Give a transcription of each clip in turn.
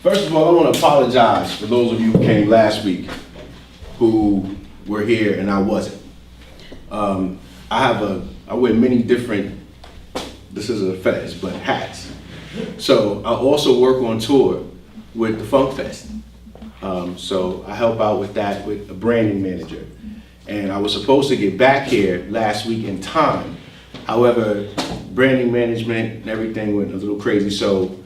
First of all, I want to apologize for those of you who came last week who were here and I wasn't. I wear many different, this is a fetish, but hats. So I also work on tour with the Funk Fest. So I help out with that with a branding manager. And I was supposed to get back here last week in time. However, branding management and everything went a little crazy. So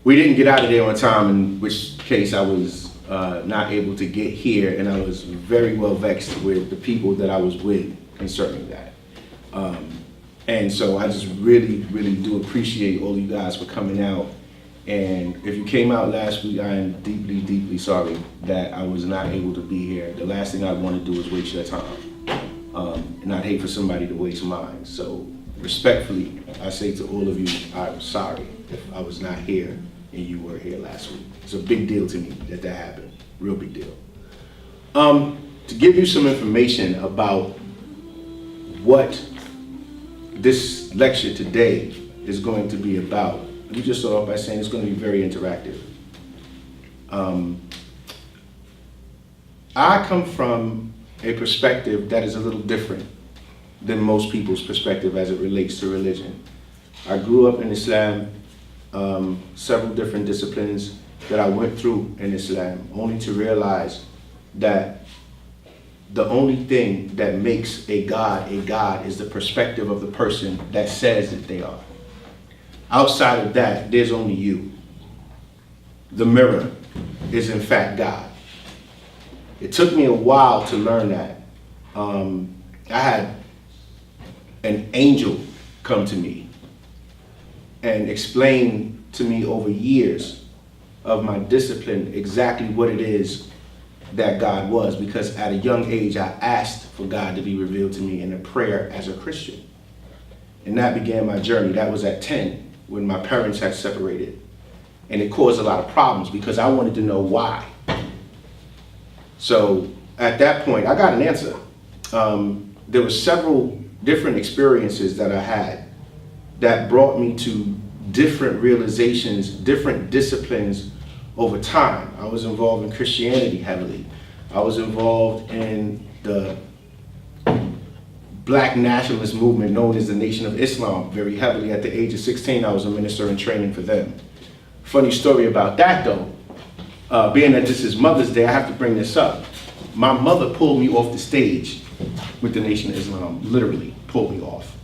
we didn't get out of there on time, in which case I was not able to get here, and I was very well vexed with the people that I was with concerning that. And so I just really, really do appreciate all you guys for coming out. And if you came out last week, I am deeply, deeply sorry that I was not able to be here. The last thing I want to do is waste your time. And I'd hate for somebody to waste mine. So respectfully, I say to all of you, I'm sorry if I was not here and you were here last week. It's a big deal to me that happened, real big deal. To give you some information about what this lecture today is going to be about, let me just start off by saying it's going to be very interactive. I come from a perspective that is a little different than most people's perspective as it relates to religion. I grew up in Islam, several different disciplines that I went through in Islam, only to realize that the only thing that makes a God is the perspective of the person that says that they are. Outside of that, there's only you. The mirror is in fact God. It took me a while to learn that. I had an angel come to me and explain to me over years of my discipline exactly what it is that God was, because at a young age I asked for God to be revealed to me in a prayer as a Christian. And that began my journey. That was at 10 when my parents had separated. And it caused a lot of problems because I wanted to know why. So at that point, I got an answer. There were several different experiences that I had that brought me to different realizations, different disciplines over time. I was involved in Christianity heavily. I was involved in the Black nationalist movement known as the Nation of Islam very heavily. At the age of 16, I was a minister in training for them. Funny story about that though, being that this is Mother's Day, I have to bring this up. My mother pulled me off the stage with the Nation of Islam, literally pulled me off.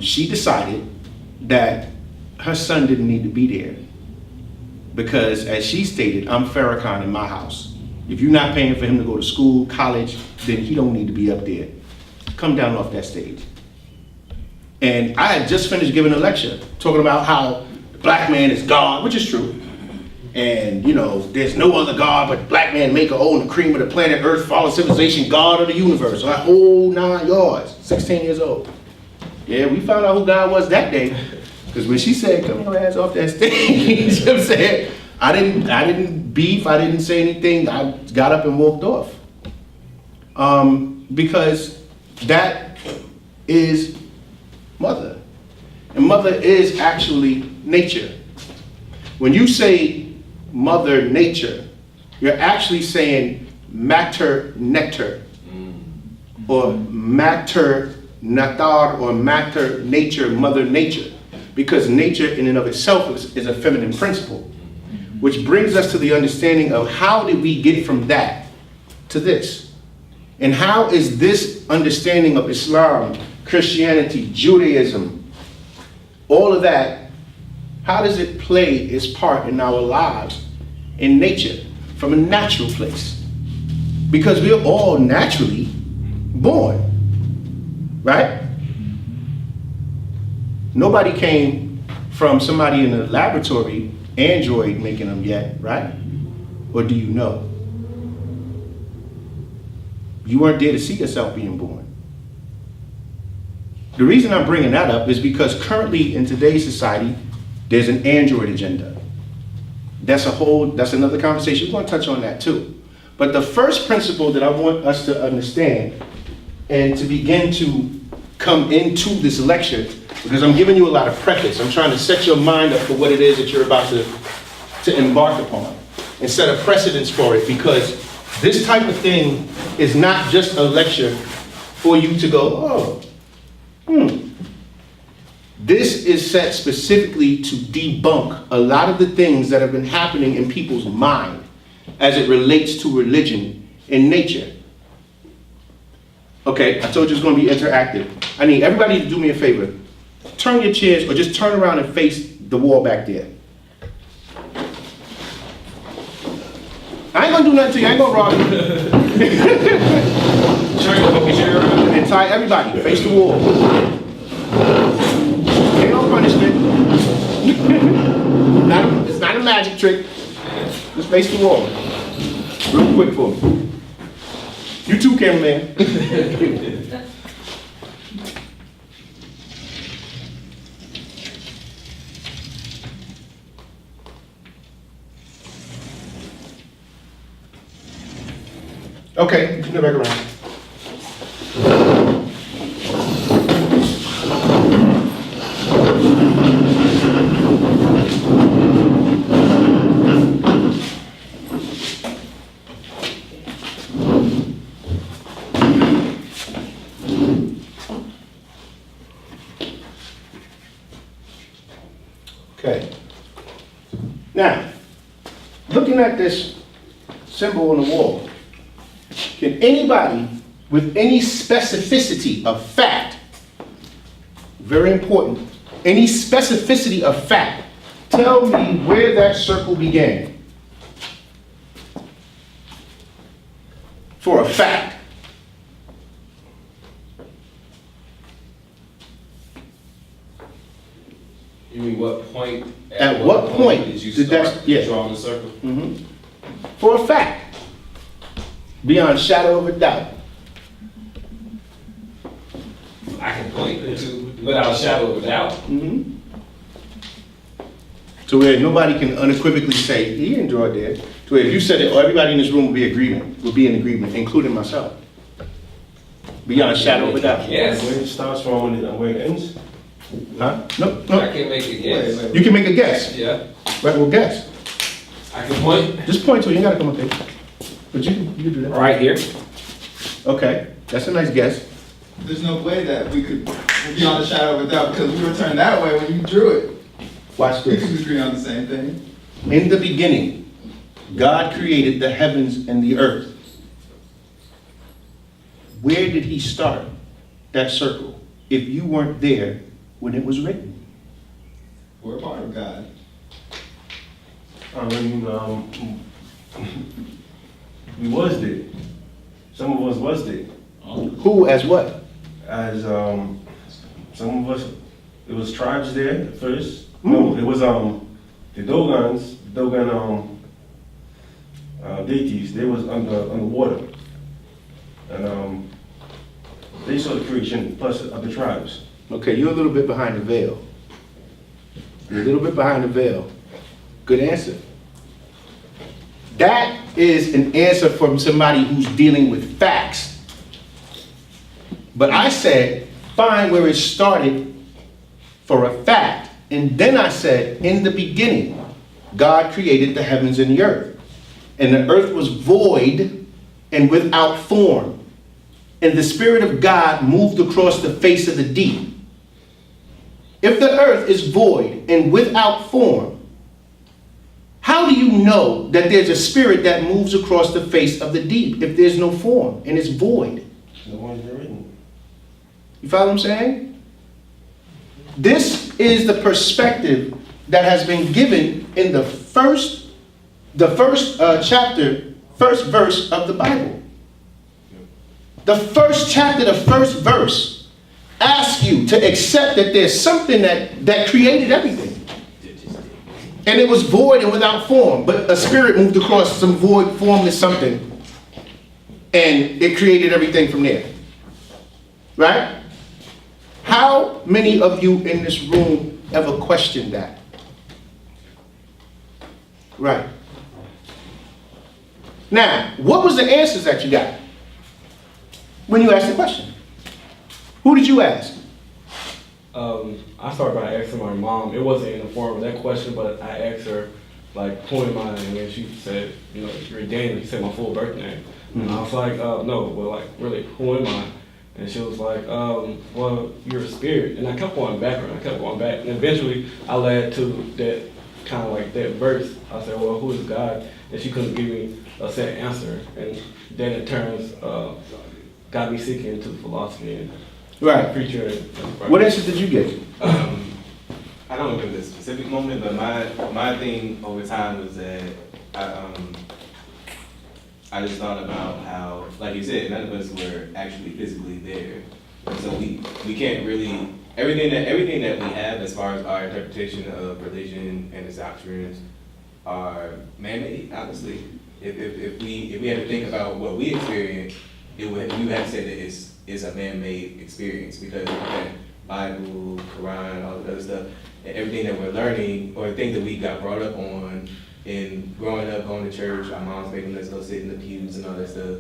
She decided that her son didn't need to be there because, as she stated, I'm Farrakhan in my house. If you're not paying for him to go to school, college, then he don't need to be up there. Come down off that stage. And I had just finished giving a lecture talking about how the black man is God, which is true. And you know, there's no other God but black man, maker, own the cream of the planet Earth, fallen civilization, God of the universe. That whole 9 yards, 16 years old. Yeah, we found out who God was that day. Because when she said, come your ass off that stage, you know what I'm saying? I didn't beef, I didn't say anything, I got up and walked off. Because that is mother. And mother is actually nature. When you say mother nature, you're actually saying mater nectar, or mater natar, or mater nature, mother nature. Because nature in and of itself is a feminine principle, which brings us to the understanding of how did we get from that to this? And how is this understanding of Islam, Christianity, Judaism, all of that, how does it play its part in our lives in nature from a natural place? Because we're all naturally born, right? Nobody came from somebody in the laboratory, android making them yet, right? Or do you know? You weren't there to see yourself being born. The reason I'm bringing that up is because currently in today's society, there's an android agenda. That's another conversation. We're going to touch on that too. But the first principle that I want us to understand and to begin to come into this lecture, because I'm giving you a lot of preface. I'm trying to set your mind up for what it is that you're about to to embark upon and set a precedence for it, because this type of thing is not just a lecture for you to go, This is set specifically to debunk a lot of the things that have been happening in people's mind as it relates to religion and nature. Okay, I told you it's going to be interactive. I need everybody to do me a favor. Turn your chairs or just turn around and face the wall back there. I ain't going to do nothing to you. I ain't going to rob you. And tie everybody. Face the wall. Ain't no punishment. It's not a magic trick. Just face the wall. Real quick for me. You too, cameraman. Okay, you can go back around. Okay. Now, looking at this symbol on the wall, can anybody with any specificity of fact, very important, any specificity of fact, tell me where that circle began? For a fact. You mean what point? At what point did you did start that, drawing the circle? Mm-hmm. For a fact. Beyond shadow of a doubt. I can point to without a shadow of a doubt. Mm-hmm. To where nobody can unequivocally say, he didn't draw it there. To where if you said it, everybody in this room would be in agreement, including myself. Beyond shadow of a doubt. Yes. Where it starts from and where it ends? Huh? No, I no. can make a guess. You can make a guess. Yeah. Right, well, guess. I can point Just point to it, you gotta come up here. But you can do that. right here. Okay, that's a nice guess. There's no way that we could be on the shadow of a doubt because we were turned that way when you drew it. Watch We this. could agree on the same thing. In the beginning, God created the heavens and the earth. Where did he start that circle if you weren't there when it was written? We're a part of God. I mean, we was there. Some of us was there. Who as what? As some of us, it was tribes there at first. No, it was the Dogon deities. They was underwater, and they saw the creation plus other tribes. Okay, you're a little bit behind the veil. You're a little bit behind the veil. Good answer. That is an answer from somebody who's dealing with facts. But I said, find where it started for a fact. And then I said, in the beginning, God created the heavens and the earth. And the earth was void and without form. And the Spirit of God moved across the face of the deep. If the earth is void and without form, how do you know that there's a spirit that moves across the face of the deep if there's no form and it's void? The ones that are written. You follow what I'm saying? This is the perspective that has been given in the first chapter, first verse of the Bible. The first chapter, the first verse asks you to accept that there's something that created everything. And it was void and without form, but a spirit moved across some void, formless something, and it created everything from there. Right? How many of you in this room ever questioned that? Right. Now, what was the answers that you got when you asked the question? Who did you ask? I started by asking my mom. It wasn't in the form of that question, but I asked her, like poem mine, and she said, you know, you're Daniel. She said my full birth name. And I was like, no, well, like, really, who am I? And she was like, well, you're a spirit. And I kept going back, and I kept going back. And eventually, I led to that kind of like that verse. I said, well, who is God? And she couldn't give me a set answer. And then it turns, got me seeking into philosophy and Right. preacher. What answer did you get? I don't remember the specific moment, but my thing over time was that I just thought about how, like you said, none of us were actually physically there, and so we can't really everything that we have as far as our interpretation of religion and its doctrines are man-made. Honestly, if we had to think about what we experience, you would have to say that it's a man-made experience because the Bible, Quran, all the other stuff, and everything that we're learning or things that we got brought up on. And growing up, going to church, our moms making us go sit in the pews and all that stuff,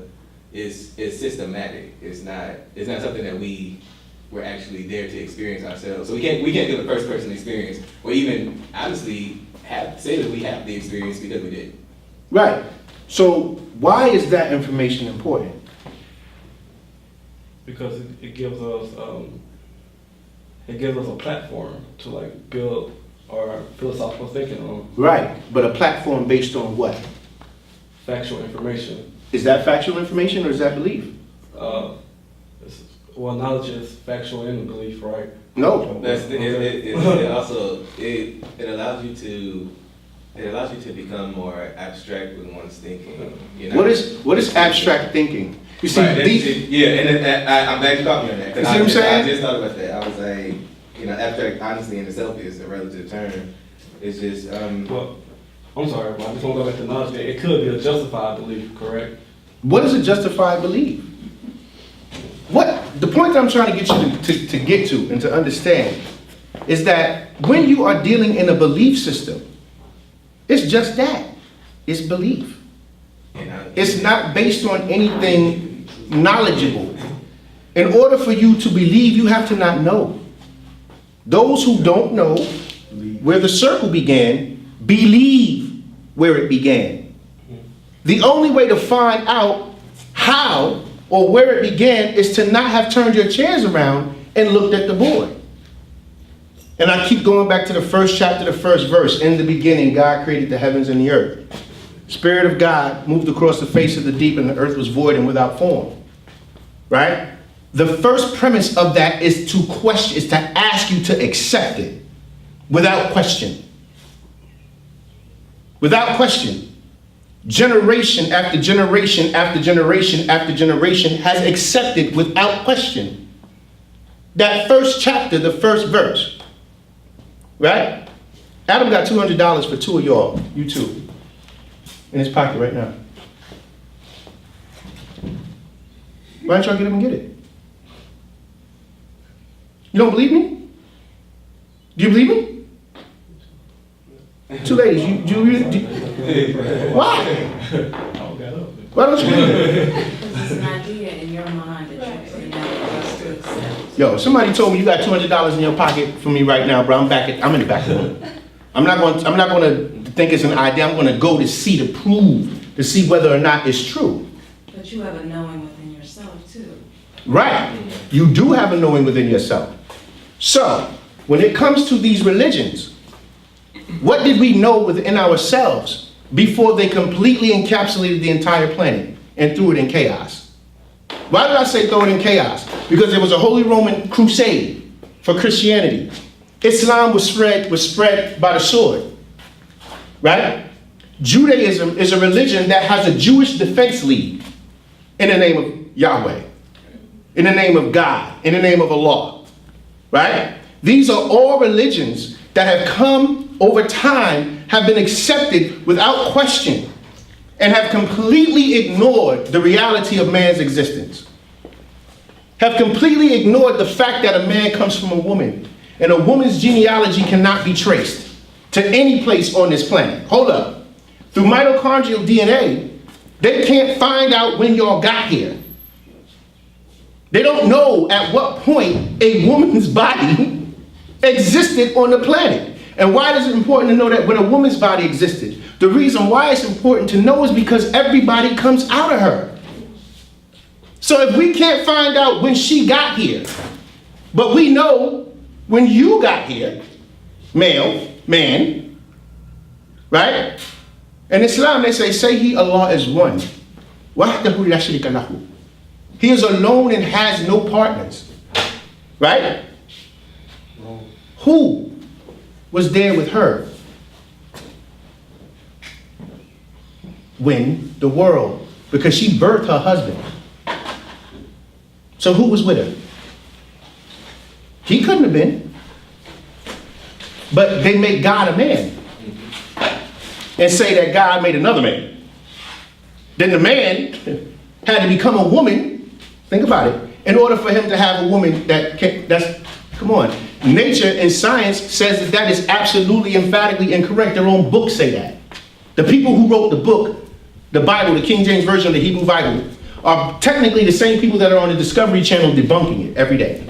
is systematic. It's not something that we were actually there to experience ourselves. So we can't do a first person experience, or even honestly say that we have the experience because we did. Right. So why is that information important? Because it gives us a platform to like build our philosophical thinking on Right. But a platform based on what? factual information. Is that factual information or is that belief? Well, knowledge is factual and belief, right? No. It also allows you to become more abstract with one's thinking. You know? What is abstract thinking? You see, Right, these, I'm glad you caught me on that. You see what I'm saying? I just thought about that. I was like, you know, abstract, honestly, in itself is a relative term. It's just, Well, I'm sorry, but I just want to go back to knowledge. That it could be a justified belief, correct? what is a justified belief? The point that I'm trying to get you to get to and to understand is that when you are dealing in a belief system, it's just that. It's belief. It's not based on anything knowledgeable. In order for you to believe, you have to not know. Those who don't know where the circle began, believe where it began. The only way to find out how or where it began is to not have turned your chairs around and looked at the board. And I keep going back to the first chapter, the first verse. In the beginning, God created the heavens and the earth. Spirit of God moved across the face of the deep, and the earth was void and without form. Right? The first premise of that is to ask you to accept it without question. Without question. Generation after generation after generation after generation has accepted without question that first chapter, the first verse. Right? Adam got $200 for two of y'all, you two, in his pocket right now. Why don't y'all get him and get it? You don't believe me? Do you believe me? Two ladies, why? Why don't you believe it? Because it's an idea in your mind that you're putting out for us to accept. Yo, somebody told me you got $200 in your pocket for me right now, bro. I'm in the back room. I'm not going to think it's an idea. I'm going to go to see whether or not it's true. But you have a knowing within yourself too. Right. You do have a knowing within yourself. So, when it comes to these religions, what did we know within ourselves before they completely encapsulated the entire planet and threw it in chaos? Why did I say throw it in chaos? Because there was a Holy Roman crusade for Christianity. Islam was spread by the sword. Right? Judaism is a religion that has a Jewish defense league in the name of Yahweh, in the name of God, in the name of Allah. Right? These are all religions that have come over time, have been accepted without question, and have completely ignored the reality of man's existence. Have completely ignored the fact that a man comes from a woman, and a woman's genealogy cannot be traced to any place on this planet. Hold up. Through mitochondrial DNA, they can't find out when y'all got here. They don't know at what point a woman's body existed on the planet. And why is it important to know that when a woman's body existed? The reason why it's important to know is because everybody comes out of her. So if we can't find out when she got here, but we know when you got here, male, man, right? In Islam, they say He, Allah is one. Wahdahu la sharika lahu. He is alone and has no partners. Right? Who was there with her when the world, because she birthed her husband. So who was with her? He couldn't have been. But they make God a man and say that God made another man. Then the man had to become a woman, think about it, in order for him to have a woman come on. Nature and science says that is absolutely emphatically incorrect. Their own books say that. The people who wrote the book, the Bible, the King James Version of the Hebrew Bible, are technically the same people that are on the Discovery Channel debunking it every day.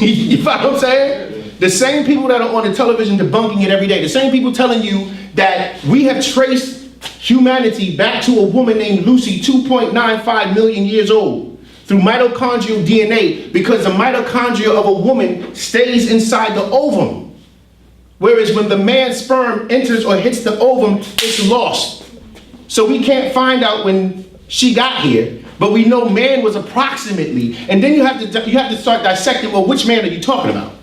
You follow what I'm saying? The same people that are on the television debunking it every day, the same people telling you that we have traced humanity back to a woman named Lucy 2.95 million years old through mitochondrial DNA, because the mitochondria of a woman stays inside the ovum. Whereas when the man's sperm enters or hits the ovum, it's lost. So we can't find out when she got here, but we know man was approximately, and then you have to start dissecting, well, which man are you talking about?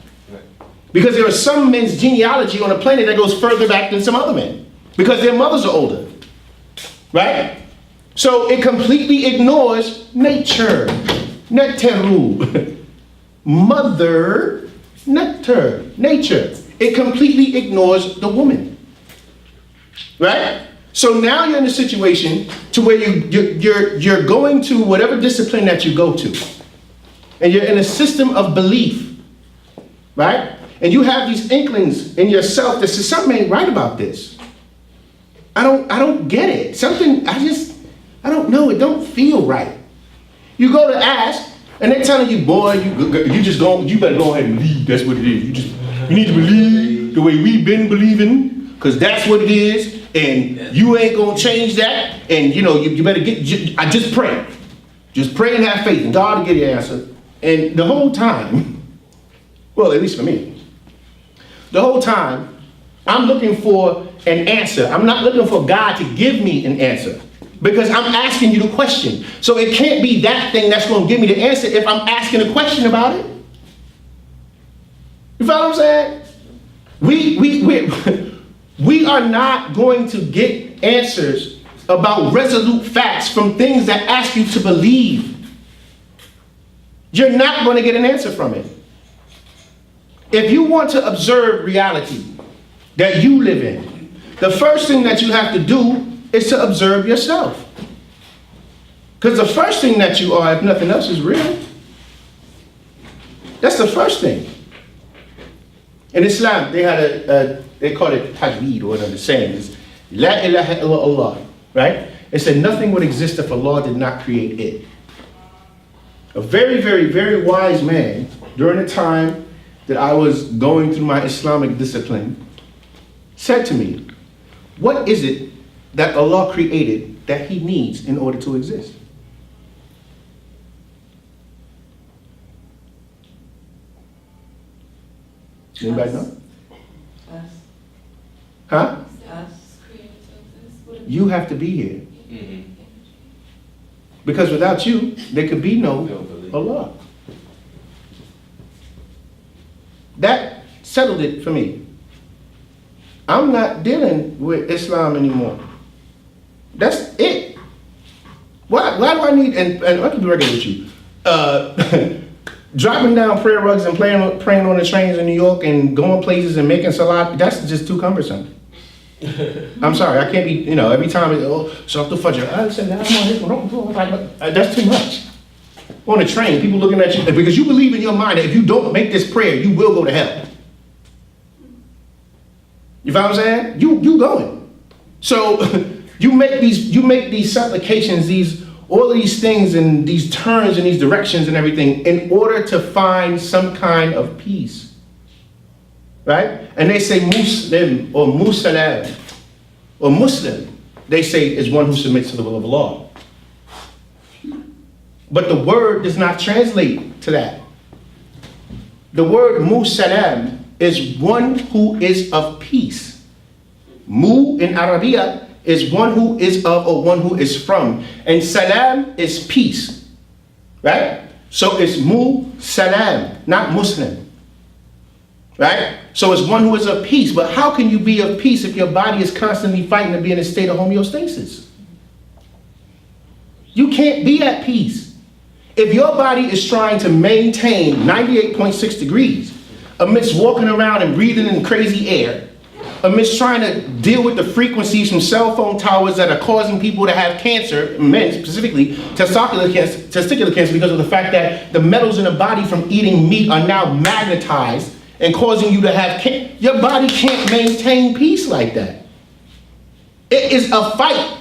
Because there are some men's genealogy on the planet that goes further back than some other men, because their mothers are older, right? So it completely ignores nature. Neteru. Mother, nature. It completely ignores the woman, right? So now you're in a situation to where you're going to whatever discipline that you go to, and you're in a system of belief, right? And you have these inklings in yourself that says something ain't right about this. I don't get it. Something, I don't know. It don't feel right. You go to ask, and they're telling you, boy, you better go ahead and believe. That's what it is. You need to believe the way we've been believing, because that's what it is, and you ain't gonna change that. And you better just pray. Just pray and have faith, and God will give you an answer. And the whole time, well, at least for me, the whole time, I'm looking for an answer. I'm not looking for God to give me an answer, because I'm asking you the question. So it can't be that thing that's going to give me the answer if I'm asking a question about it. You follow what I'm saying? We are not going to get answers about resolute facts from things that ask you to believe. You're not going to get an answer from it. If you want to observe reality that you live in, the first thing that you have to do is to observe yourself. Because the first thing that you are, if nothing else, is real. That's the first thing. In Islam, they had they call it tajweed, or whatever the saying is, La ilaha illallah, right? It said nothing would exist if Allah did not create it. A very, very, very wise man, during the time that I was going through my Islamic discipline, said to me, what is it that Allah created that He needs in order to exist? Anybody know? Us. Huh? Us. You have to be here. Mm-hmm. Because without you, there could be no Allah. That settled it for me. I'm not dealing with Islam anymore. That's it. Why do I need, and I can be regular with you, dropping down prayer rugs and praying on the trains in New York and going places and making salat, that's just too cumbersome. I'm sorry, I can't be, every time so the fudge, that's too much. On a train, people looking at you, because you believe in your mind that if you don't make this prayer, you will go to hell. You follow what I'm saying? You going. So you make these supplications, all of these things and these turns and these directions and everything in order to find some kind of peace. right? And they say Muslim or Musalam or Muslim, they say is one who submits to the will of Allah. But the word does not translate to that. The word Musalam is one who is of peace. Mu in Arabia is one who is of or one who is from. And salam is peace. Right? So it's Mu Salam, not Muslim. Right? So it's one who is of peace. But how can you be of peace if your body is constantly fighting to be in a state of homeostasis? You can't be at peace. If your body is trying to maintain 98.6 degrees amidst walking around and breathing in crazy air, amidst trying to deal with the frequencies from cell phone towers that are causing people to have cancer, men specifically, testicular cancer, because of the fact that the metals in the body from eating meat are now magnetized and causing you to have cancer. Your body can't maintain peace like that. It is a fight.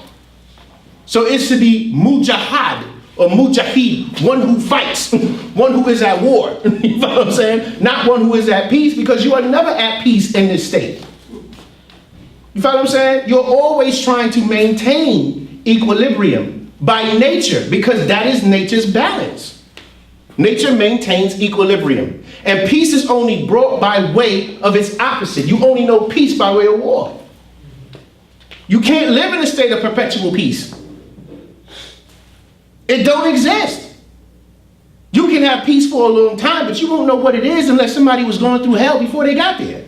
So it should be mujahad or mujahid, one who fights, one who is at war. You know what I'm saying? Not one who is at peace, because you are never at peace in this state. You follow what I'm saying? You're always trying to maintain equilibrium by nature, because that is nature's balance. Nature maintains equilibrium. And peace is only brought by way of its opposite. You only know peace by way of war. You can't live in a state of perpetual peace. It don't exist. You can have peace for a long time, but you won't know what it is unless somebody was going through hell before they got there.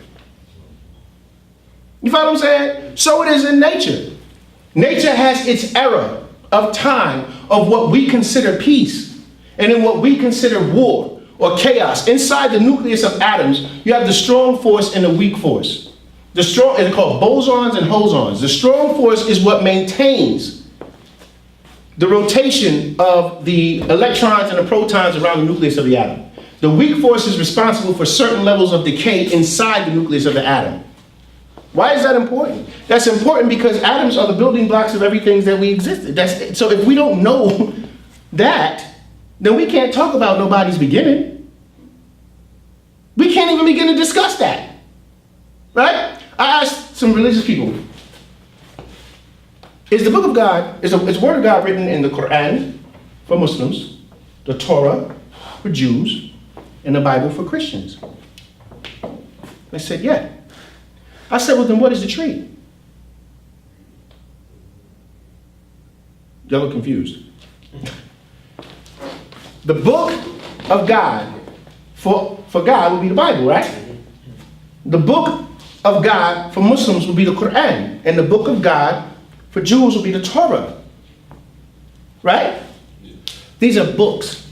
You follow what I'm saying? So it is in nature. Nature has its era of time of what we consider peace, and in what we consider war or chaos. Inside the nucleus of atoms, you have the strong force and the weak force. The strong is called bosons and hosons. The strong force is what maintains the rotation of the electrons and the protons around the nucleus of the atom. The weak force is responsible for certain levels of decay inside the nucleus of the atom. Why is that important? That's important because atoms are the building blocks of everything that we exist. So if we don't know that, then we can't talk about nobody's beginning. We can't even begin to discuss that. Right? I asked some religious people, is the book of God, is word of God written in the Quran for Muslims, the Torah for Jews, and the Bible for Christians? They said, yeah. I said, well, then what is the tree? Y'all look confused. The book of God for God would be the Bible, right? The book of God for Muslims would be the Quran, and the book of God for Jews would be the Torah, right? These are books.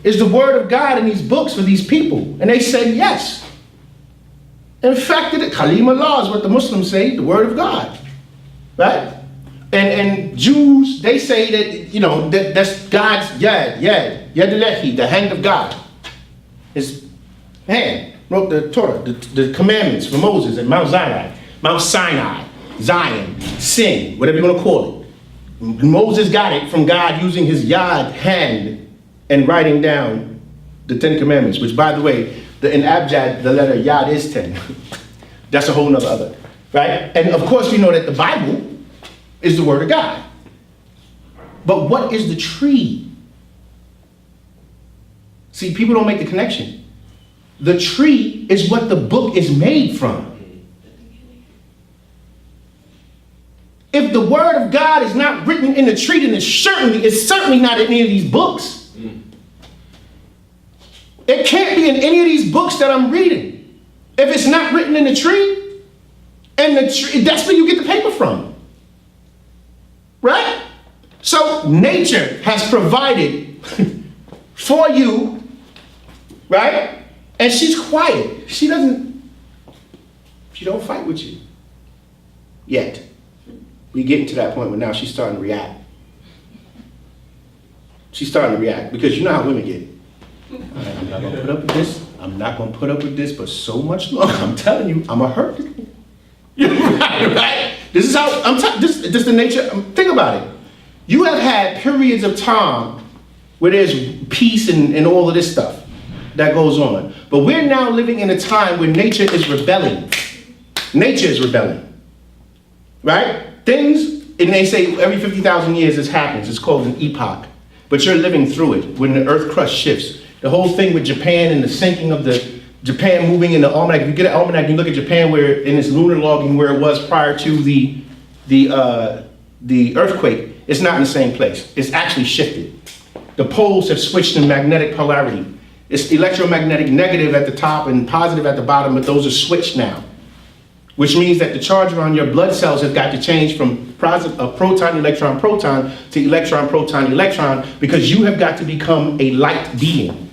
Is the word of God in these books for these people? And they said yes. In fact, the Kalim Allah is what the Muslims say, the word of God, right? And Jews, they say that, you know, that's God's yad alehi, the hand of God. His hand wrote the Torah, the commandments for Moses at Mount Sinai, Zion, sin, whatever you want to call it. Moses got it from God using his yad hand and writing down the 10 commandments, which, by the way, in Abjad, the letter yad is 10. That's a whole nother other, right? And of course, we know that the Bible is the word of God. But what is the tree? See, people don't make the connection. The tree is what the book is made from. If the word of God is not written in the tree, then it's certainly not in any of these books. It can't be in any of these books that I'm reading. If it's not written in the tree, and the tree, that's where you get the paper from. Right? So nature has provided for you, right? And she's quiet. She don't fight with you. Yet. We're getting to that point where now she's starting to react. She's starting to react because you know how women get. I'm not gonna put up with this. I'm not gonna put up with this, but so much longer. I'm telling you, I'm gonna hurt. Right? This is how this is the nature. Think about it. You have had periods of time where there's peace and all of this stuff. that goes on. But we're now living in a time where nature is rebelling. Nature is rebelling, right? Things, and they say every 50,000 years this happens. It's called an epoch. But you're living through it when the earth crust shifts. The whole thing with Japan and the sinking of the Japan moving in the almanac. If you get an almanac and you look at Japan where in its lunar logging where it was prior to the earthquake, it's not in the same place. It's actually shifted. The poles have switched in magnetic polarity. It's electromagnetic negative at the top and positive at the bottom, but those are switched now. Which means that the charge around your blood cells have got to change from proton, electron, proton to electron, proton, electron, because you have got to become a light being.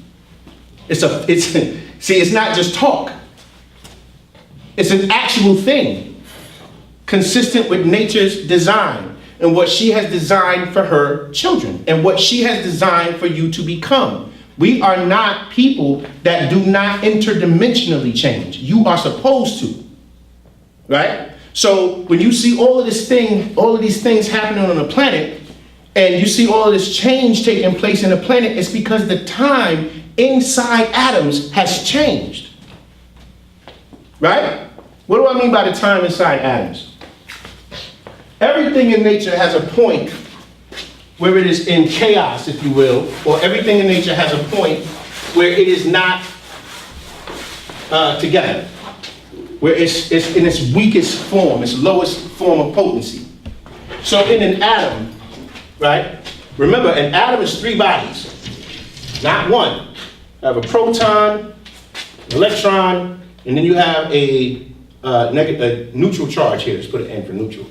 It's not just talk. It's an actual thing, consistent with nature's design and what she has designed for her children and what she has designed for you to become. We are not people that do not interdimensionally change. You are supposed to. Right? So when you see all of these things happening on the planet, and you see all of this change taking place in the planet, it's because the time inside atoms has changed. Right? What do I mean by the time inside atoms? Everything in nature has a point where it is in chaos, if you will, or everything in nature has a point where it is not together. Where it's in its weakest form, its lowest form of potency. So in an atom, right? Remember, an atom is 3 bodies, not one. You have a proton, an electron, and then you have a neutral charge here. Let's put an N for neutral.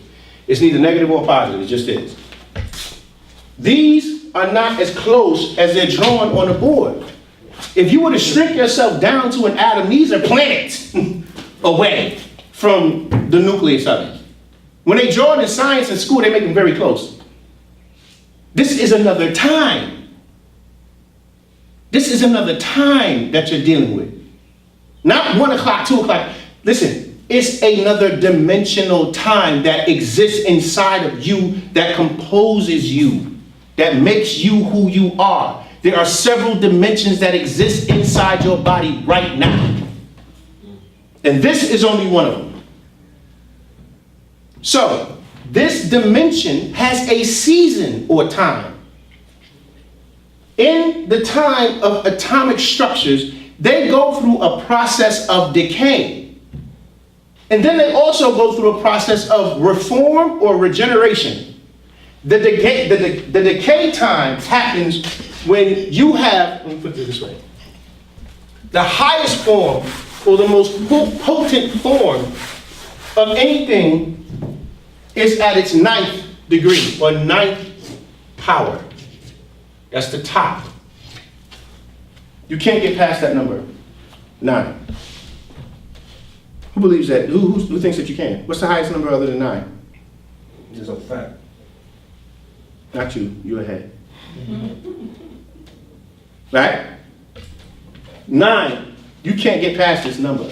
It's neither negative or positive, it just is. These are not as close as they're drawn on the board. If you were to shrink yourself down to an atom, these are planets away from the nucleus of it. When they draw it in science in school, they make them very close. This is another time. This is another time that you're dealing with. Not 1 o'clock, 2 o'clock. Listen, it's another dimensional time that exists inside of you, that composes you, that makes you who you are. There are several dimensions that exist inside your body right now. And this is only one of them. So, this dimension has a season or time. In the time of atomic structures, they go through a process of decay. And then they also go through a process of reform or regeneration. The decay time happens when you have, let me put it this way, the highest form or the most potent form of anything is at its 9th degree or 9th power. That's the top. You can't get past that number, 9. Who believes that? Who thinks that you can? What's the highest number other than 9? It's a fact. Not you, you're ahead. Right? 9. You can't get past this number.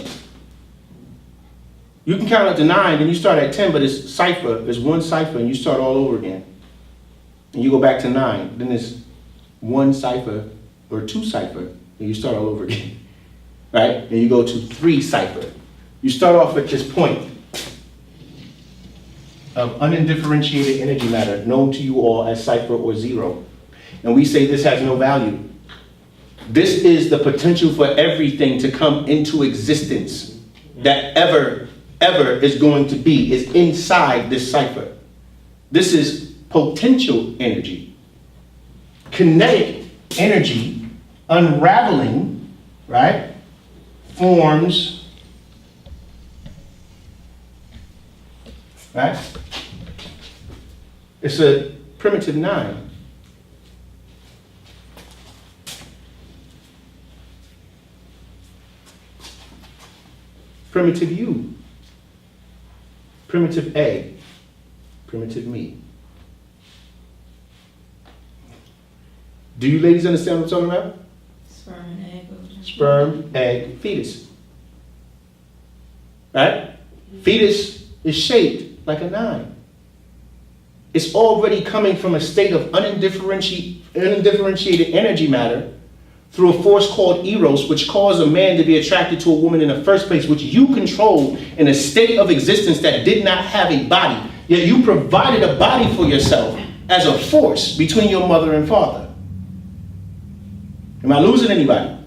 You can count up to 9, then you start at 10, but it's cipher. It's 1 cipher, and you start all over again. And you go back to 9. Then it's 1 cipher or 2 cipher, and you start all over again. Right? And you go to 3 cipher. You start off at this point of undifferentiated energy matter, known to you all as cipher or 0. And we say this has no value. This is the potential for everything to come into existence that ever is going to be, is inside this cipher. This is potential energy. Kinetic energy unraveling, right, forms, right? It's a primitive 9. Primitive you, primitive A, primitive me. Do you ladies understand what I'm talking about? Sperm and egg. Sperm, egg, fetus. Right? Fetus is shaped like a 9. It's already coming from a state of undifferentiated energy matter through a force called eros, which caused a man to be attracted to a woman in the first place, which you controlled in a state of existence that did not have a body. Yet you provided a body for yourself as a force between your mother and father. Am I losing anybody?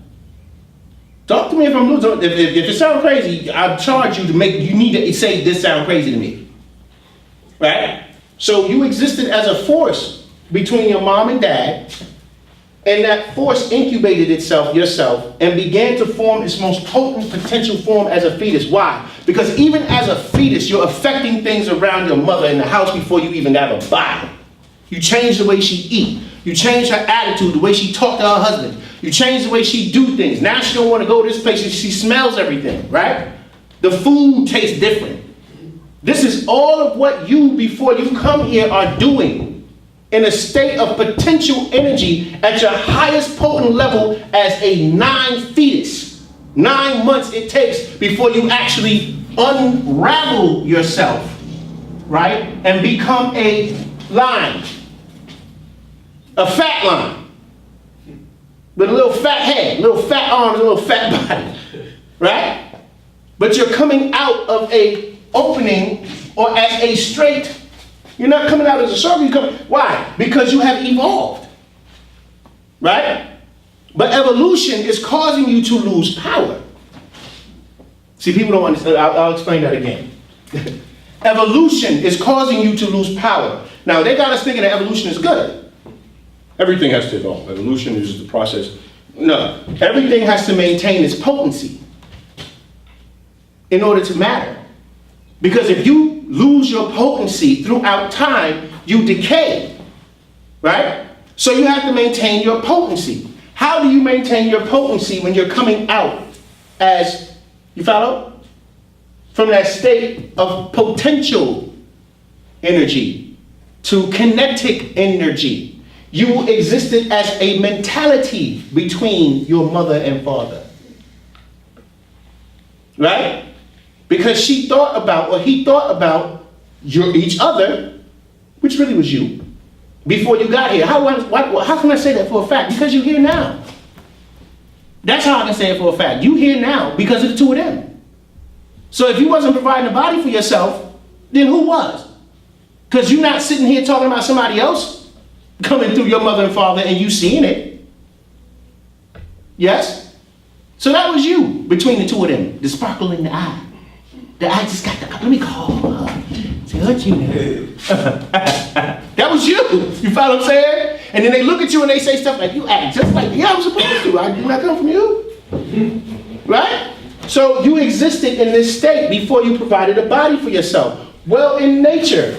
Talk to me if I'm losing. If it sounds crazy, I charge you you need to say this sounds crazy to me. Right? So you existed as a force between your mom and dad, and that force incubated yourself, and began to form its most potent potential form as a fetus. Why? Because even as a fetus, you're affecting things around your mother in the house before you even have a body. You change the way she eat. You change her attitude, the way she talk to her husband. You change the way she do things. Now she don't want to go to this place. She smells everything, right? The food tastes different. This is all of what you, before you come here, are doing in a state of potential energy at your highest potent level as a 9 fetus. 9 months it takes before you actually unravel yourself, right? And become a lion. A fat lion. With a little fat head, little fat arms, a little fat body, right? But you're coming out of a opening or as a straight. You're not coming out as a circle. Why? Because you have evolved, right? But evolution is causing you to lose power. See, people don't understand. I'll explain that again. Evolution is causing you to lose power. Now, they got us thinking that evolution is good. Everything has to evolve. Evolution is the process. No, everything has to maintain its potency in order to matter. Because if you lose your potency throughout time, you decay, right? So you have to maintain your potency. How do you maintain your potency when you're coming out as, you follow? From that state of potential energy to kinetic energy. You existed as a mentality between your mother and father. Right? Because she thought about, or he thought about each other, which really was you, before you got here. How can I say that for a fact? Because you're here now. That's how I can say it for a fact. You here now because of the two of them. So if you wasn't providing a body for yourself, then who was? Because you're not sitting here talking about somebody else coming through your mother and father and you seeing it. Yes? So that was you between the two of them. The sparkle in the eye. The eye just got the, let me call her. Say, what you know? That was you. You follow what I'm saying? And then they look at you and they say stuff like, you act just like, yeah, I'm supposed to. I did not come from you. Right? So you existed in this state before you provided a body for yourself. Well, in nature,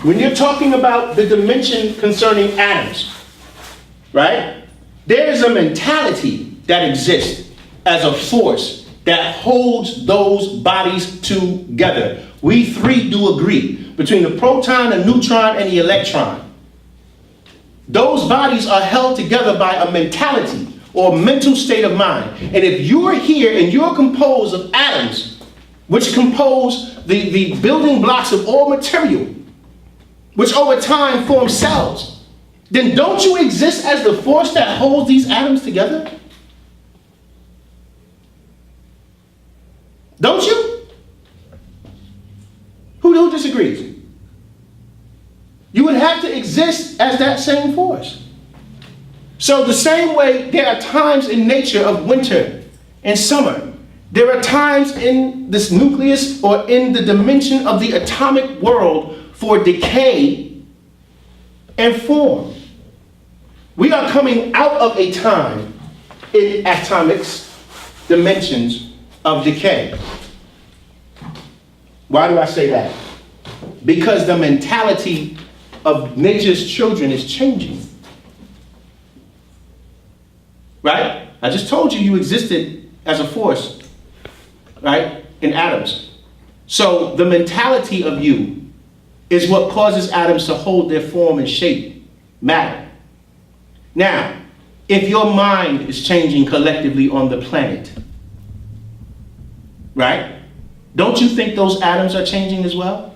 when you're talking about the dimension concerning atoms, right? There is a mentality that exists as a force that holds those bodies together. We three do agree between the proton, the neutron, and the electron. Those bodies are held together by a mentality or mental state of mind. And if you're here and you're composed of atoms, which compose the building blocks of all material, which over time form cells, then don't you exist as the force that holds these atoms together? Don't you? Who disagrees? You would have to exist as that same force. So the same way there are times in nature of winter and summer, there are times in this nucleus or in the dimension of the atomic world for decay and form. We are coming out of a time in atomics, dimensions of decay. Why do I say that? Because the mentality of nature's children is changing. Right? I just told you existed as a force, right, in atoms. So the mentality of you is what causes atoms to hold their form and shape, matter. Now, if your mind is changing collectively on the planet, right? Don't you think those atoms are changing as well?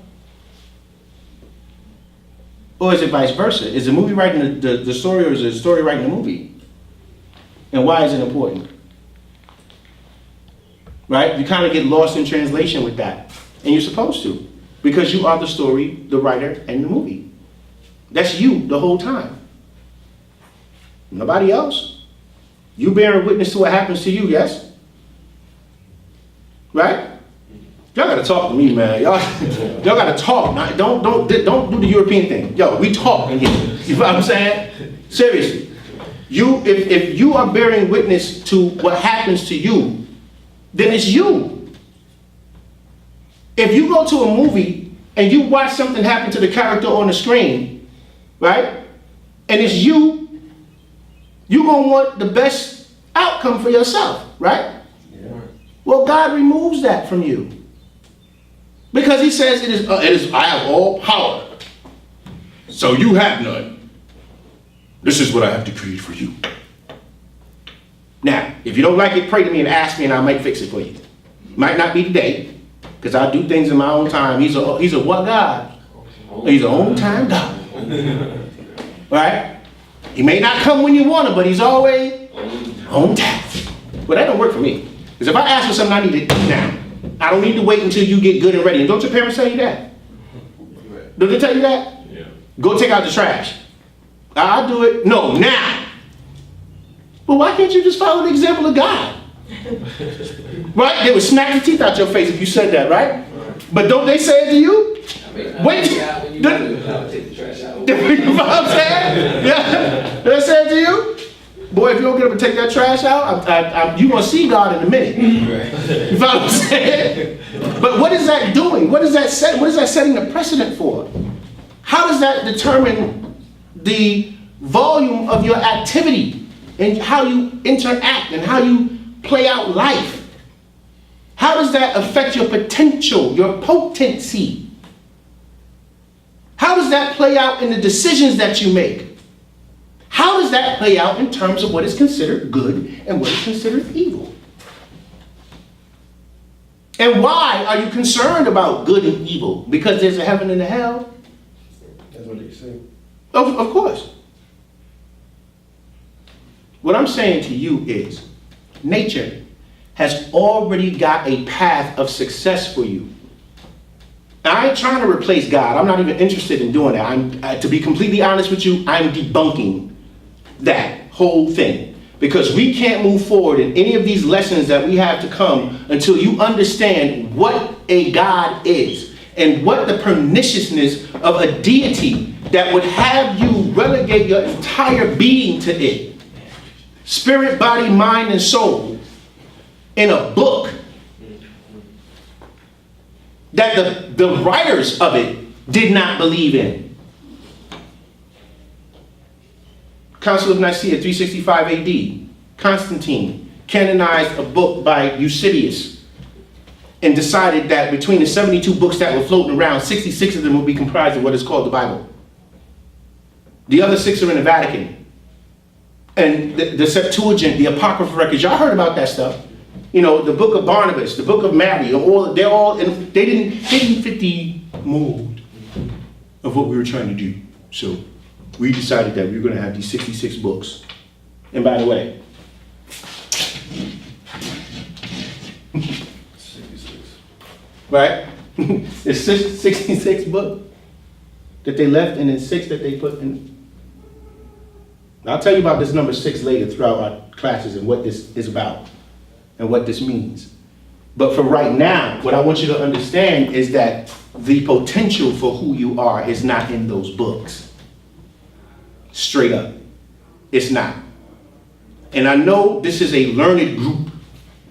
Or is it vice versa? Is the movie writing the story, or is the story writing the movie? And why is it important? Right? You kind of get lost in translation with that. And you're supposed to. Because you are the story, the writer, and the movie. That's you the whole time. Nobody else. You bearing witness to what happens to you, yes? Right? Y'all gotta talk to me, man. Y'all gotta talk. Don't do the European thing. Yo, we talk in here. You know what I'm saying? Seriously. If you are bearing witness to what happens to you, then it's you. If you go to a movie and you watch something happen to the character on the screen, right? And it's you, you're gonna want the best outcome for yourself, right? Yeah. Well, God removes that from you. Because he says it is I have all power. So you have none. This is what I have decreed for you. Now, if you don't like it, pray to me and ask me and I might fix it for you. Might not be today, because I do things in my own time. He's a what God? He's an on-time God. Right? He may not come when you want him, but he's always on time. But that don't work for me. Because if I ask for something, I need it now. I don't need to wait until you get good and ready. And don't your parents tell you that? Don't they tell you that? Yeah. Go take out the trash. I'll do it. No, now. But why can't you just follow the example of God? Right? They would smack the teeth out your face if you said that, right? But don't they say it to you? Wait. You know what I'm saying? Yeah. They say it to you? Boy, if you don't get up and take that trash out, you're going to see God in a minute. You know what I'm saying? But what is that doing? What is that setting a precedent for? How does that determine the volume of your activity and how you interact and how you play out life? How does that affect your potential, your potency? How does that play out in the decisions that you make? How does that play out in terms of what is considered good and what is considered evil? And why are you concerned about good and evil? Because there's a heaven and a hell? That's what they say. Of course. What I'm saying to you is, nature has already got a path of success for you. Now, I ain't trying to replace God. I'm not even interested in doing that. To be completely honest with you, I'm debunking that whole thing. Because we can't move forward in any of these lessons that we have to come until you understand what a God is and what the perniciousness of a deity that would have you relegate your entire being to it. Spirit, body, mind, and soul in a book that the writers of it did not believe in. Council of Nicaea, 365 AD. Constantine canonized a book by Eusebius and decided that between the 72 books that were floating around, 66 of them would be comprised of what is called the Bible. The other 6 are in the Vatican. And the Septuagint, the Apocryphal records, y'all heard about that stuff. You know, the book of Barnabas, the book of Mary, they didn't fit the mold of what we were trying to do. So we decided that we were going to have these 66 books. And by the way, 66. right? It's 66 books that they left and then 6 that they put in. I'll tell you about this number 6 later throughout our classes and what this is about and what this means. But for right now, what I want you to understand is that the potential for who you are is not in those books. Straight up. It's not. And I know this is a learned group,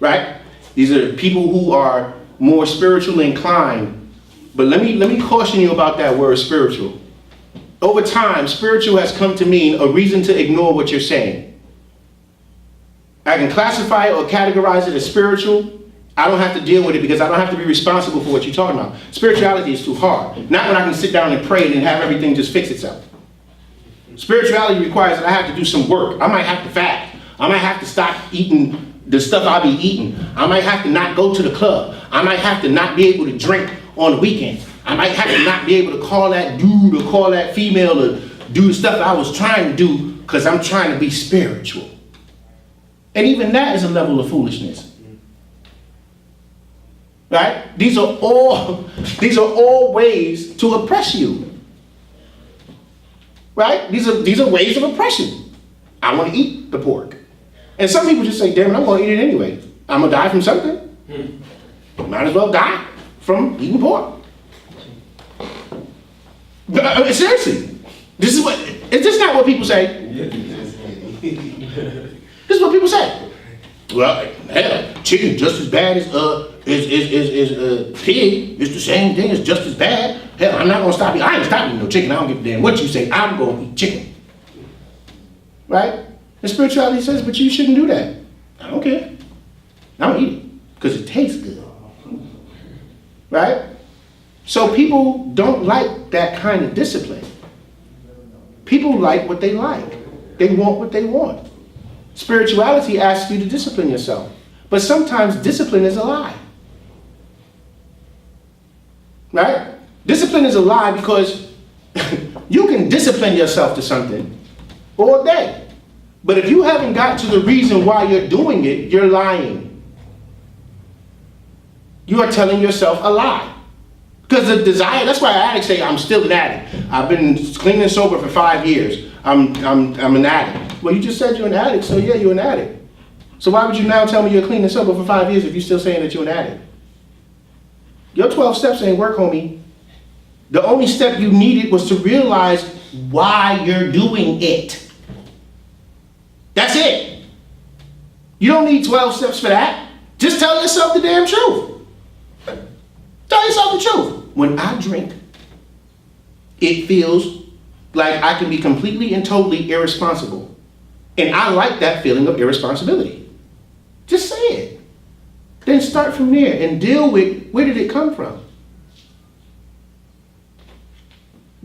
right? These are people who are more spiritually inclined. But let me caution you about that word spiritual. Over time, spiritual has come to mean a reason to ignore what you're saying. I can classify it or categorize it as spiritual. I don't have to deal with it because I don't have to be responsible for what you're talking about. Spirituality is too hard. Not when I can sit down and pray and have everything just fix itself. Spirituality requires that I have to do some work. I might have to fast. I might have to stop eating the stuff I'll be eating. I might have to not go to the club. I might have to not be able to drink on the weekends. I might have to not be able to call that dude or call that female or do the stuff I was trying to do because I'm trying to be spiritual. And even that is a level of foolishness. Right? These are all ways to oppress you. Right? These are ways of oppression. I want to eat the pork. And some people just say, damn it, I'm going to eat it anyway. I'm going to die from something. Might as well die from eating pork. Seriously. Is this not what people say? This is what people say. Well, hell, chicken just as bad as pig. It's the same thing. It's just as bad. Hell, I'm not gonna stop eating. I ain't stopping no chicken. I don't give a damn what you say. I'm gonna eat chicken. Right? And spirituality says, but you shouldn't do that. I don't care. I'm gonna eat it because it tastes good. Right? So people don't like that kind of discipline. People like what they like. They want what they want. Spirituality asks you to discipline yourself. But sometimes discipline is a lie. Right? Discipline is a lie because you can discipline yourself to something all day. But if you haven't got to the reason why you're doing it, you're lying. You are telling yourself a lie. Because the desire, that's why addicts say, I'm still an addict. I've been clean and sober for 5 years. I'm an addict. Well, you just said you're an addict, so yeah, you're an addict. So why would you now tell me you're clean and sober for 5 years if you're still saying that you're an addict? Your 12 steps ain't work, homie. The only step you needed was to realize why you're doing it. That's it. You don't need 12 steps for that. Just tell yourself the damn truth. Tell yourself the truth. When I drink, it feels like I can be completely and totally irresponsible. And I like that feeling of irresponsibility. Just say it. Then start from there and deal with where did it come from.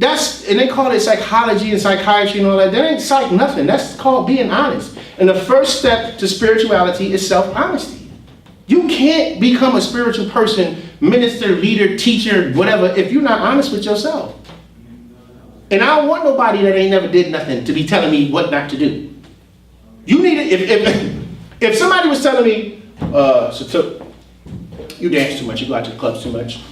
And they call it psychology and psychiatry and all that. That ain't psych nothing. That's called being honest. And the first step to spirituality is self-honesty. You can't become a spiritual person, minister, leader, teacher, whatever, if you're not honest with yourself. And I don't want nobody that ain't never did nothing to be telling me what not to do. You need it. If somebody was telling me, so you dance too much, you go out to the clubs too much.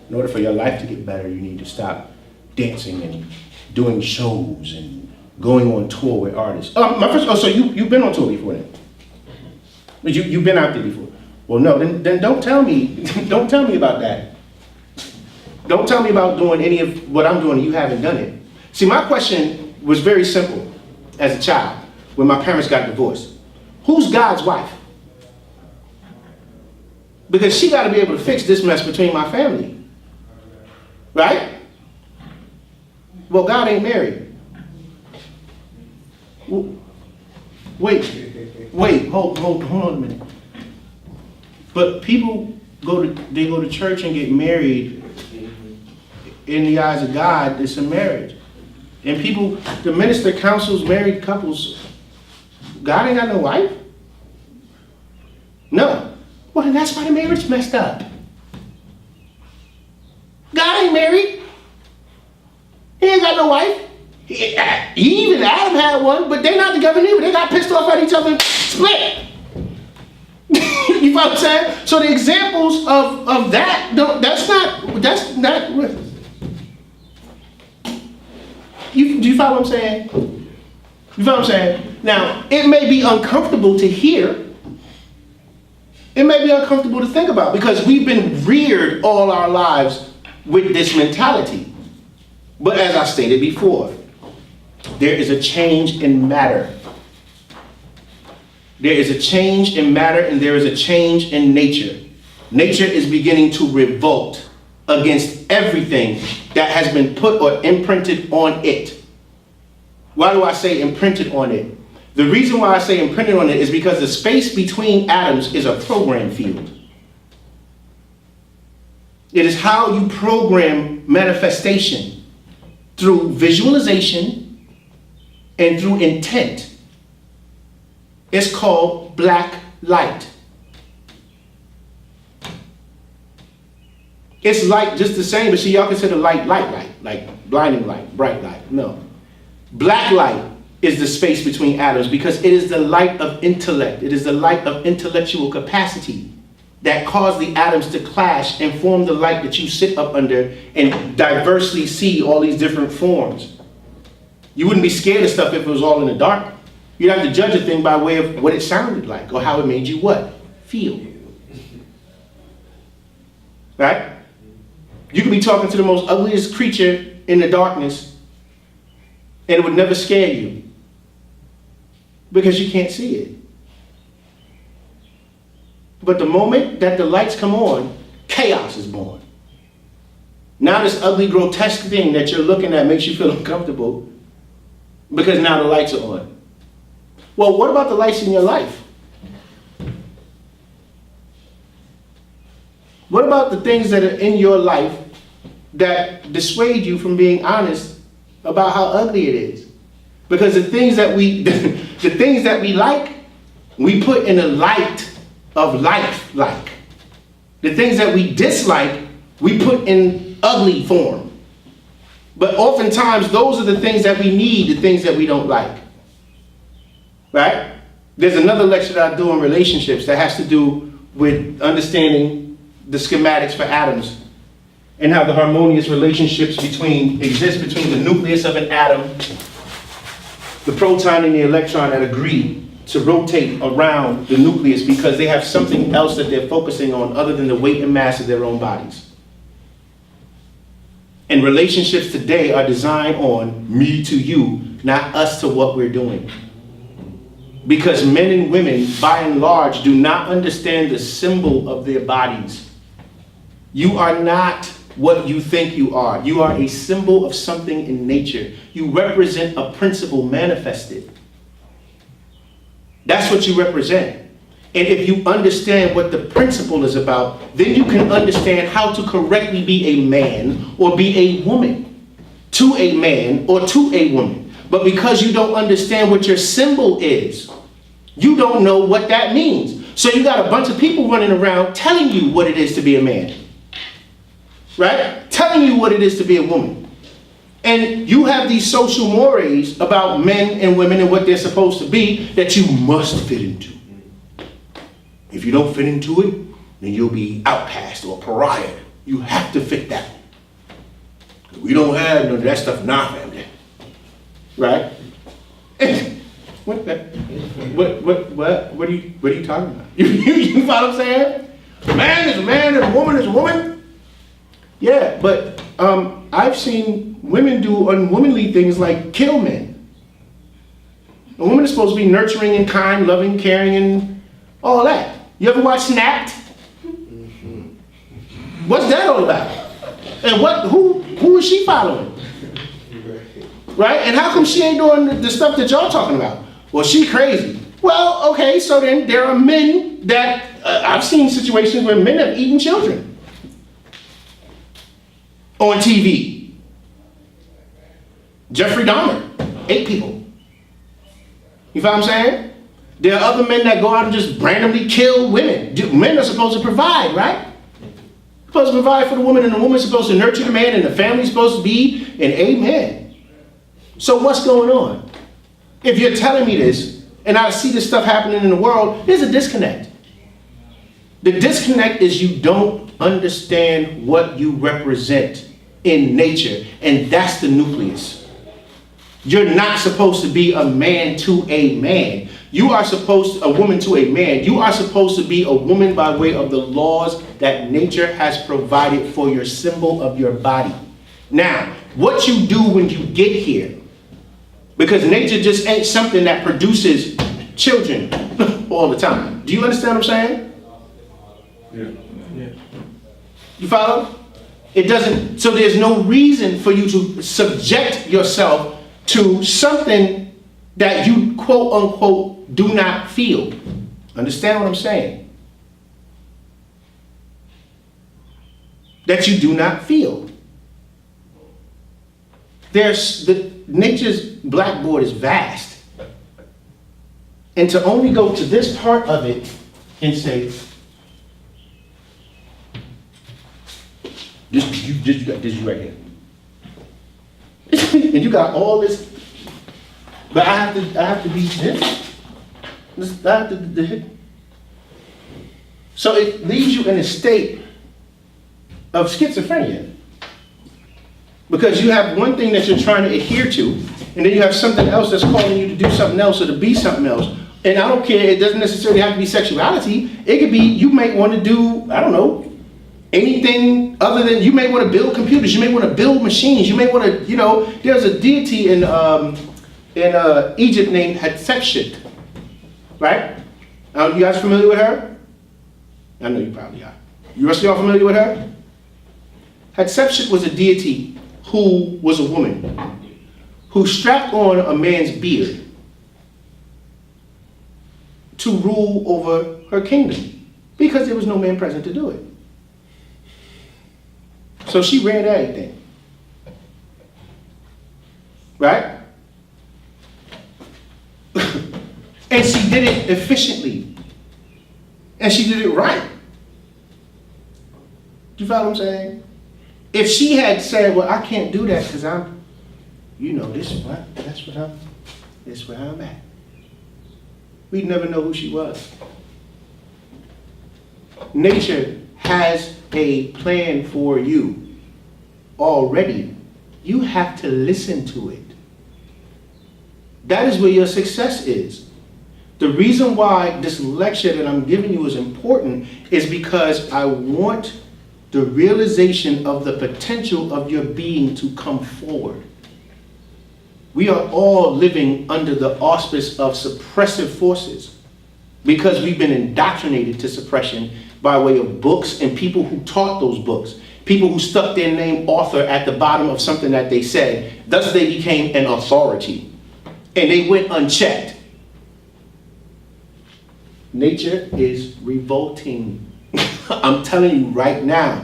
In order for your life to get better, you need to stop dancing and doing shows and going on tour with artists. So you've been on tour before then? You've been out there before? Well, no, then don't tell me. Don't tell me about that. Don't tell me about doing any of what I'm doing and you haven't done it. See, my question was very simple as a child when my parents got divorced. Who's God's wife? Because she got to be able to fix this mess between my family. Right? Well, God ain't married. Wait, hold on a minute. But people go to church and get married. In the eyes of God, it's a marriage. And the minister counsels married couples. God ain't got no wife? No. Well, then that's why the marriage messed up. God ain't married. He ain't got no wife. Eve and Adam had one, but they're not together neither. They got pissed off at each other and split. You follow what I'm saying? So the examples of that, that's not. Do you follow what I'm saying? You follow what I'm saying? Now, it may be uncomfortable to hear. It may be uncomfortable to think about because we've been reared all our lives with this mentality. But as I stated before, there is a change in matter. There is a change in matter and there is a change in nature. Nature is beginning to revolt against everything that has been put or imprinted on it. Why do I say imprinted on it? The reason why I say imprinted on it is because the space between atoms is a program field. It is how you program manifestation through visualization and through intent. It's called black light. It's light just the same, but see, y'all consider light, like blinding light, bright light. No. Black light is the space between atoms, because it is the light of intellect. It is the light of intellectual capacity that caused the atoms to clash and form the light that you sit up under and diversely see all these different forms. You wouldn't be scared of stuff if it was all in the dark. You'd have to judge a thing by way of what it sounded like or how it made you what? Feel. Right? You could be talking to the most ugliest creature in the darkness and it would never scare you because you can't see it. But the moment that the lights come on, chaos is born. Now this ugly, grotesque thing that you're looking at makes you feel uncomfortable because now the lights are on. Well, what about the lights in your life? What about the things that are in your life that dissuade you from being honest about how ugly it is? Because the things that we the things that we like, we put in a light of life like. The things that we dislike, we put in ugly form. But oftentimes those are the things that we need, the things that we don't like. Right? There's another lecture that I do on relationships that has to do with understanding the schematics for atoms and how the harmonious relationships exist between the nucleus of an atom, the proton and the electron that agree to rotate around the nucleus because they have something else that they're focusing on other than the weight and mass of their own bodies. And relationships today are designed on me to you, not us to what we're doing. Because men and women, by and large, do not understand the symbol of their bodies. You are not what you think you are. You are a symbol of something in nature. You represent a principle manifested. That's what you represent. And if you understand what the principle is about, then you can understand how to correctly be a man or be a woman to a man or to a woman. But because you don't understand what your symbol is, you don't know what that means. So you got a bunch of people running around telling you what it is to be a man. Right? Telling you what it is to be a woman. And you have these social mores about men and women and what they're supposed to be that you must fit into. If you don't fit into it, then you'll be outcast or pariah. You have to fit that. We don't have none of that stuff in our family. Right? What are you talking about? You follow what I'm saying? A man is a man and a woman is a woman. Yeah, but I've seen women do unwomanly things like kill men. A woman is supposed to be nurturing and kind, loving, caring, and all that. You ever watch Snapped? What's that all about? And who is she following? Right? And how come she ain't doing the stuff that y'all talking about? Well, she crazy. Well, okay, so then there are men that, I've seen situations where men have eaten children on TV. Jeffrey Dahmer ate people. You follow what I'm saying? There are other men that go out and just randomly kill women. Men are supposed to provide, right? Supposed to provide for the woman, and the woman's supposed to nurture the man, and the family's supposed to be an amen. So what's going on? If you're telling me this, and I see this stuff happening in the world, there's a disconnect. The disconnect is you don't understand what you represent in nature, and that's the nucleus. You're not supposed to be a man to a man. You are supposed to, a woman to a man. You are supposed to be a woman by way of the laws that nature has provided for your symbol of your body. Now, what you do when you get here, because nature just ain't something that produces children all the time. Do you understand what I'm saying? Yeah. You follow? It doesn't, so there's no reason for you to subject yourself to something that you quote unquote do not feel. Understand what I'm saying? That you do not feel. Nature's blackboard is vast. And to only go to this part of it and say, this you right here. And you got all this But I have to be this. I have to. So it leaves you in a state of schizophrenia. Because you have one thing that you're trying to adhere to, and then you have something else that's calling you to do something else or to be something else. And I don't care, it doesn't necessarily have to be sexuality. It could be, you might want to do, I don't know, anything other than, you may want to build computers, you may want to build machines, you may want to, there's a deity in Egypt named Hatshepsut, right? You guys familiar with her? I know you probably are. You rest of y'all familiar with her? Hatshepsut was a deity who was a woman, who strapped on a man's beard to rule over her kingdom, because there was no man present to do it. So she ran everything. Right? And she did it efficiently. And she did it right. Do you follow what I'm saying? If she had said, well, I can't do that because I'm, that's where I'm at. We'd never know who she was. Nature has a plan for you already. You have to listen to it. That is where your success is. The reason why this lecture that I'm giving you is important is because I want the realization of the potential of your being to come forward. We are all living under the auspice of suppressive forces because we've been indoctrinated to suppression by way of books and people who taught those books. People who stuck their name author at the bottom of something that they said. Thus they became an authority. And they went unchecked. Nature is revolting. I'm telling you right now,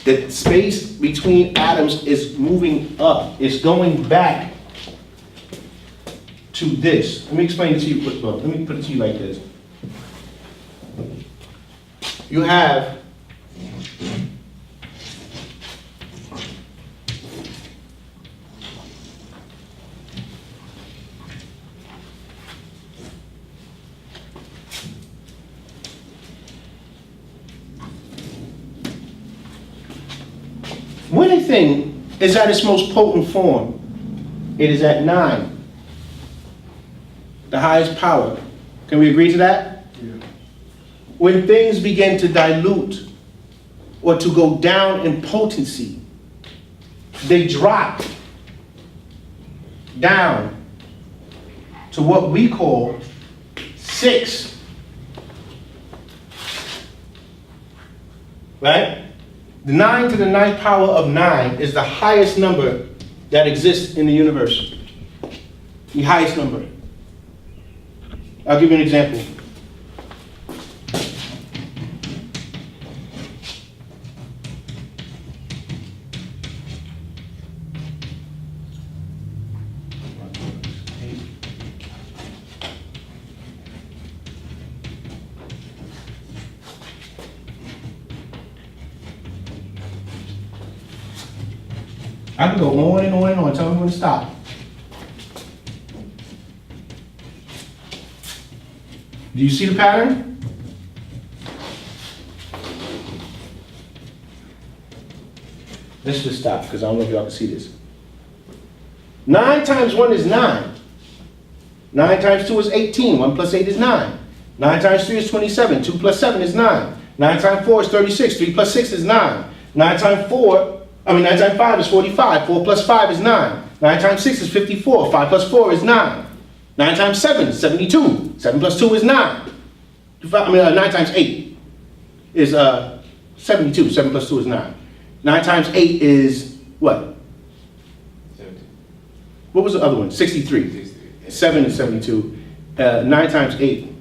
the space between atoms is moving up. It's going back to this. Let me explain it to you. Let me put it to you like this. You have when a thing is at its most potent form, it is at 9. The highest power. Can we agree to that? Yeah. When things begin to dilute or to go down in potency, they drop down to what we call 6. Right? The 9 to the 9th power of 9 is the highest number that exists in the universe. The highest number. I'll give you an example. I can go on and on and on. Tell me when to stop. Do you see the pattern? Let's just stop because I don't know if y'all can see this. 9 times 1 is 9. 9 times 2 is 18. 1 plus 8 is 9. 9 times 3 is 27. 2 plus 7 is 9. 9 times 4 is 36. 3 plus 6 is 9. 9 times 5 is 45. 4 plus 5 is 9. 9 times 6 is 54. 5 plus 4 is 9. 9 times 7 is 72. 7 plus 2 is 9. 9 times 8 is 72. 7 plus 2 is 9. 9 times 8 is what? 70. What was the other one? 63. 7 is 72. 9 times 8.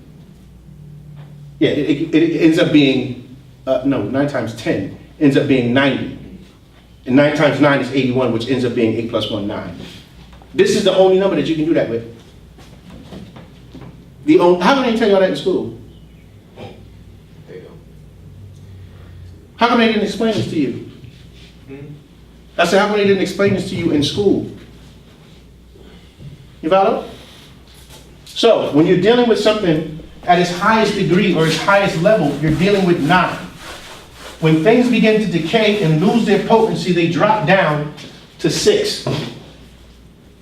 Yeah, it ends up being, 9 times 10 ends up being 90. And 9 times 9 is 81, which ends up being 8 plus 1, 9. This is the only number that you can do that with. How can they tell y'all that in school? There you go. How come they didn't explain this to you? I said, how come they didn't explain this to you in school? You follow? So when you're dealing with something at its highest degree or its highest level, you're dealing with 9. When things begin to decay and lose their potency, they drop down to 6.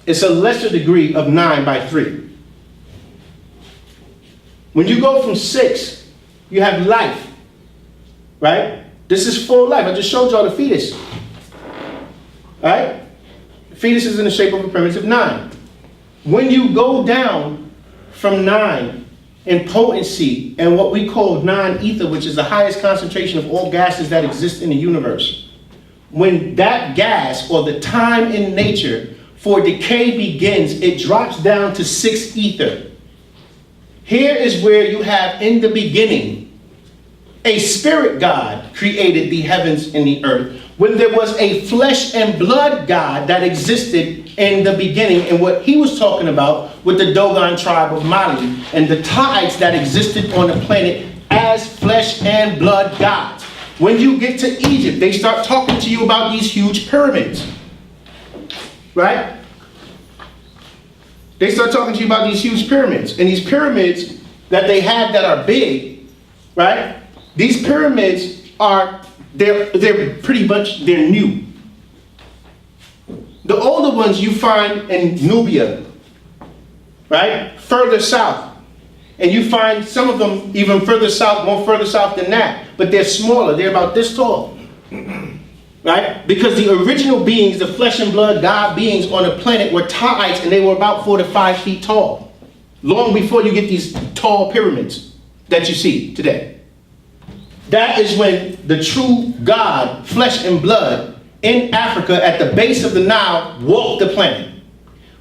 It's a lesser degree of 9 by 3. When you go from 6, you have life, right? This is full life. I just showed y'all the fetus, right? The fetus is in the shape of a primitive 9. When you go down from 9 in potency and what we call non-ether, which is the highest concentration of all gases that exist in the universe, when that gas or the time in nature for decay begins, it drops down to 6 ether. Here is where you have in the beginning, a spirit God created the heavens and the earth, when there was a flesh and blood God that existed in the beginning, and what he was talking about with the Dogon tribe of Mali and the tides that existed on the planet as flesh and blood gods. When you get to Egypt, they start talking to you about these huge pyramids, right? They start talking to you about these huge pyramids, and these pyramids that they have that are big, right? These pyramids are, they're pretty much, they're new. The older ones you find in Nubia, right? Further south. And you find some of them even further south, more further south than that. But they're smaller, they're about this tall. Right? Because the original beings, the flesh and blood God beings on the planet were tides, and they were about 4 to 5 feet tall. Long before you get these tall pyramids that you see today. That is when the true God, flesh and blood, in Africa at the base of the Nile walked the planet.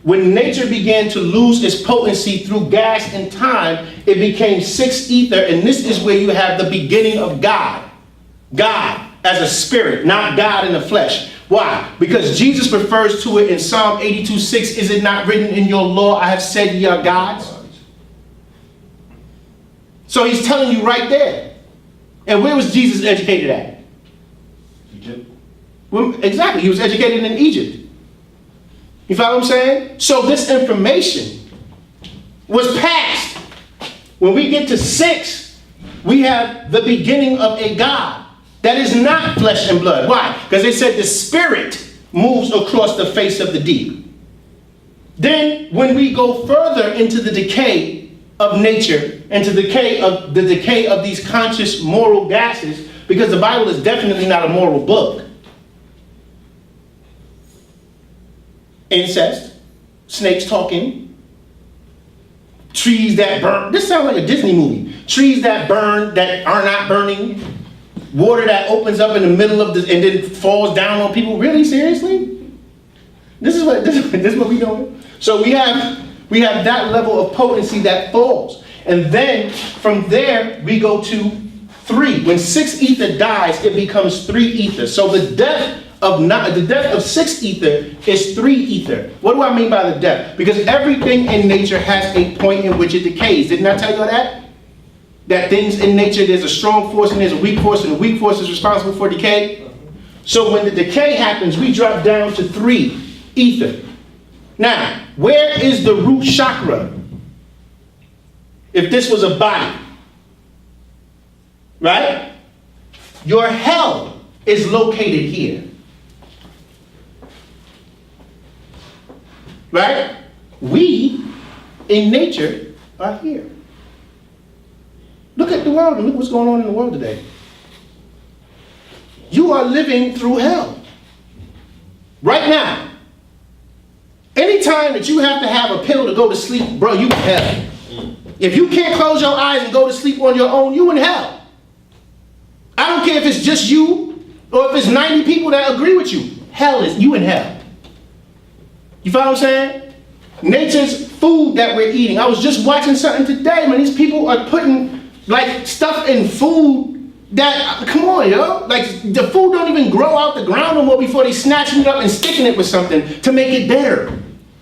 When nature began to lose its potency through gas and time, it became 6 ether, and this is where you have the beginning of God. God as a spirit, not God in the flesh. Why? Because Jesus refers to it in Psalm 82:6. Is it not written in your law, I have said ye are gods? So he's telling you right there. And where was Jesus educated at? Egypt. Well, exactly, he was educated in Egypt. You follow what I'm saying? So this information was passed. When we get to 6, we have the beginning of a God that is not flesh and blood. Why? Because they said the spirit moves across the face of the deep. Then when we go further into the decay of nature, and to the decay of these conscious moral gases, because the Bible is definitely not a moral book. Incest, snakes talking, trees that burn. This sounds like a Disney movie. Trees that burn, that are not burning, water that opens up in the middle of this and then falls down on people. Really, seriously? This is what we're doing. So we have that level of potency that falls. And then from there we go to 3. When 6 ether dies, it becomes 3 ether. So the death of 6 ether is 3 ether. What do I mean by the death? Because everything in nature has a point in which it decays. Didn't I tell you that? That things in nature, there's a strong force and there's a weak force, and the weak force is responsible for decay. So when the decay happens, we drop down to 3 ether. Now, where is the root chakra? If this was a body, right? Your hell is located here. Right? We, in nature, are here. Look at the world and look what's going on in the world today. You are living through hell. Right now. Anytime that you have to have a pill to go to sleep, bro, you in hell. If you can't close your eyes and go to sleep on your own, you in hell. I don't care if it's just you or if it's 90 people that agree with you. Hell is you in hell. You follow what I'm saying? Nature's food that we're eating. I was just watching something today, man. These people are putting like stuff in food that, come on, yo. Like the food don't even grow out the ground no more before they snatching it up and sticking it with something to make it better.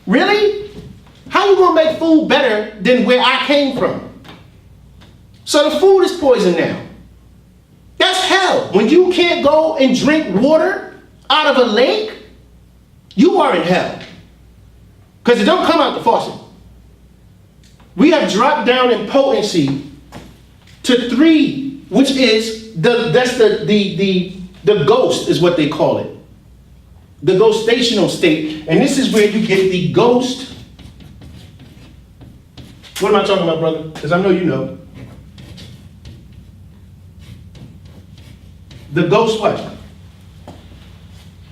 Really? How you gonna make food better than where I came from? So the food is poison now. That's hell. When you can't go and drink water out of a lake, you are in hell. Because it don't come out the faucet. We have dropped down in potency to 3, which is the ghost is what they call it. The ghostational state. And this is where you get the ghost. What am I talking about, brother? Because I know you know. The ghost what?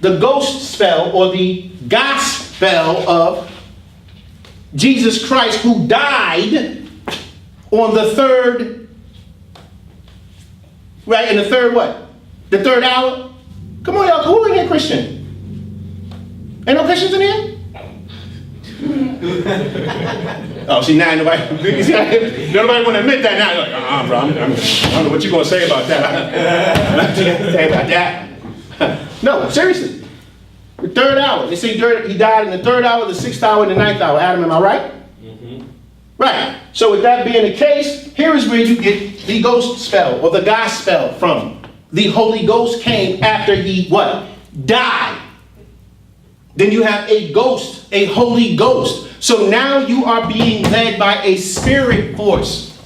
The ghost spell or the gospel of Jesus Christ, who died on the 3rd, right? In the 3rd what? The 3rd hour? Come on, y'all. Who in here Christian? Ain't no Christians in here? Oh, see, now nobody want to admit that now. You're like, bro, I don't know what you're going to say about that. I'm say about that. No, seriously. The 3rd hour. They say he died in the 3rd hour, the 6th hour, and the 9th hour. Adam, am I right? Mm-hmm. Right. So with that being the case, here is where you get the ghost spell or the gospel from. The Holy Ghost came after he what? Died. Then you have a ghost, a Holy Ghost. So now you are being led by a spirit force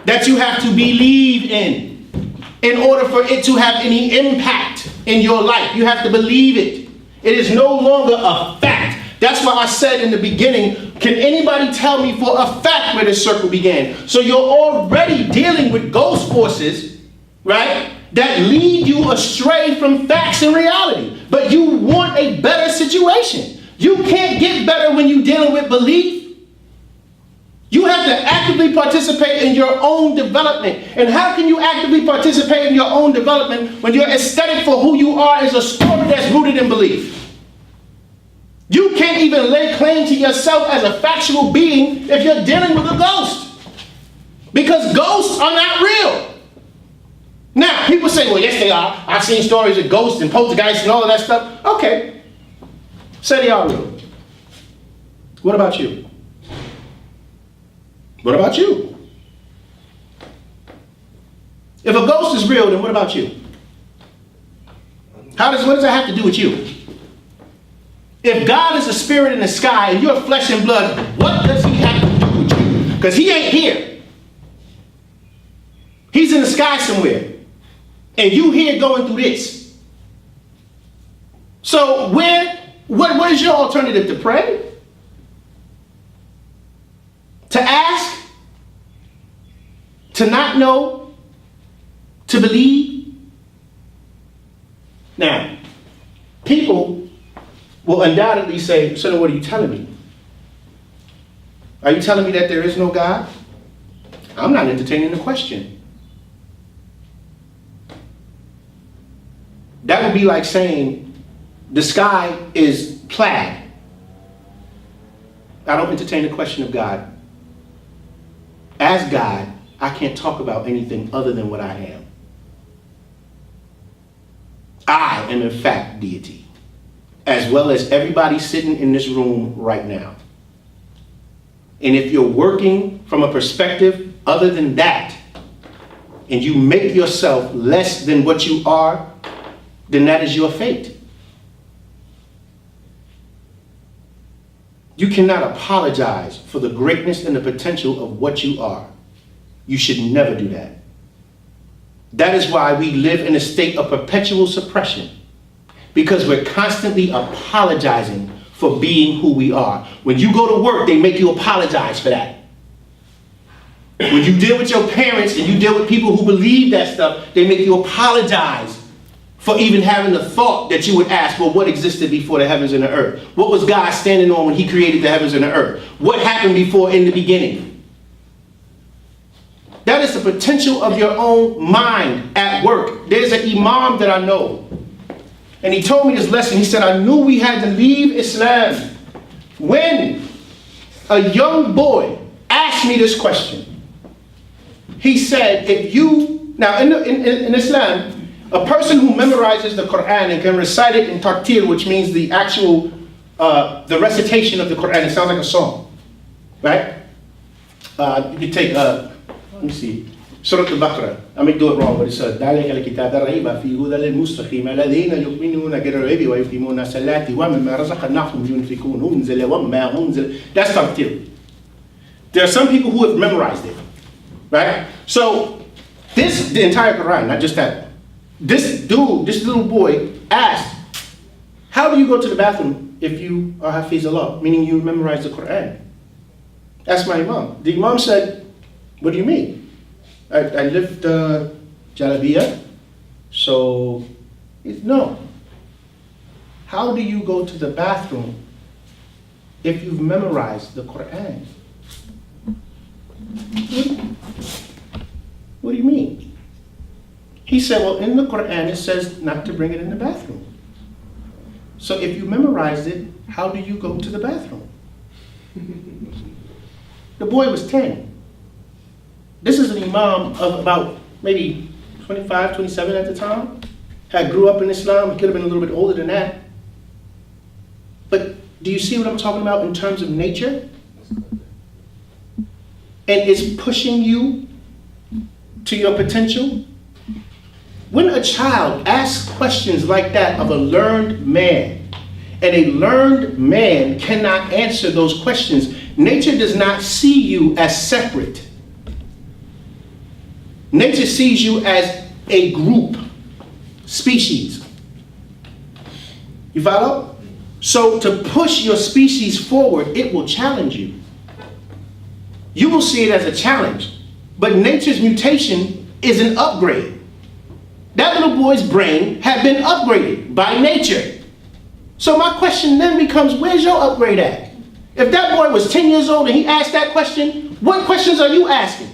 that you have to believe in order for it to have any impact in your life. You have to believe it. It is no longer a fact. That's why I said in the beginning, can anybody tell me for a fact where this circle began? So you're already dealing with ghost forces, right, that lead you astray from facts and reality. But you want a better situation. You can't get better when you're dealing with belief. You have to actively participate in your own development. And how can you actively participate in your own development when your aesthetic for who you are is a story that's rooted in belief? You can't even lay claim to yourself as a factual being if you're dealing with a ghost. Because ghosts are not real. Now, people say, well, yes, they are. I've seen stories of ghosts and poltergeists and all of that stuff. Okay. Say they are real. What about you? What about you? If a ghost is real, then what about you? What does that have to do with you? If God is a spirit in the sky and you're flesh and blood, what does he have to do with you? Because he ain't here. He's in the sky somewhere. And you here going through this. So what is your alternative? To pray? To ask? To not know? To believe? Now, people will undoubtedly say, so then what are you telling me? Are you telling me that there is no God? I'm not entertaining the question. That would be like saying the sky is plaid. I don't entertain the question of God. As God, I can't talk about anything other than what I am. I am in fact deity, as well as everybody sitting in this room right now. And if you're working from a perspective other than that, and you make yourself less than what you are, then that is your fate. You cannot apologize for the greatness and the potential of what you are. You should never do that. That is why we live in a state of perpetual suppression, because we're constantly apologizing for being who we are. When you go to work, they make you apologize for that. When you deal with your parents and you deal with people who believe that stuff, they make you apologize for even having the thought that you would ask, well, what existed before the heavens and the earth? What was God standing on when he created the heavens and the earth? What happened before in the beginning? That is the potential of your own mind at work. There's an imam that I know, and he told me this lesson. He said, I knew we had to leave Islam when a young boy asked me this question. He said, if you, now in Islam, a person who memorizes the Quran and can recite it in tartil, which means the actual, the recitation of the Quran, it sounds like a song, right? You can take, let me see, Surah Al-Baqarah. I may do it wrong, but it's ذَلِكَ الْكِتَابَ رَيْبَ فِيهِ هُدًى لِلْمُتَّقِينَ الَّذِينَ يُؤْمِنُونَ بِالْغَيْبِ وَيُقِيمُونَ الصَّلَاةَ وَمِمَّا رَزَقْنَاهُمْ يُنْفِقُونَ أُنزِلَ وَمَا أُنزِلَ. That's tartil. There are some people who have memorized it, right? So the entire Quran, not just that. This little boy asked, how do you go to the bathroom if you are Hafiz Allah, meaning you memorize the Quran? Asked my imam. The imam said, what do you mean? I lift Jalabiyah, so no. How do you go to the bathroom if you've memorized the Quran? What do you mean? He said, well, in the Quran it says not to bring it in the bathroom. So if you memorized it, how do you go to the bathroom? The boy was 10. This is an imam of about maybe 25, 27 at the time. Grew up in Islam, he could have been a little bit older than that. But do you see what I'm talking about in terms of nature? And it's pushing you to your potential. When a child asks questions like that of a learned man, and a learned man cannot answer those questions, nature does not see you as separate. Nature sees you as a group, species. You follow? So to push your species forward, it will challenge you. You will see it as a challenge. But nature's mutation is an upgrade. That little boy's brain had been upgraded by nature. So my question then becomes, where's your upgrade at? If that boy was 10 years old and he asked that question, what questions are you asking?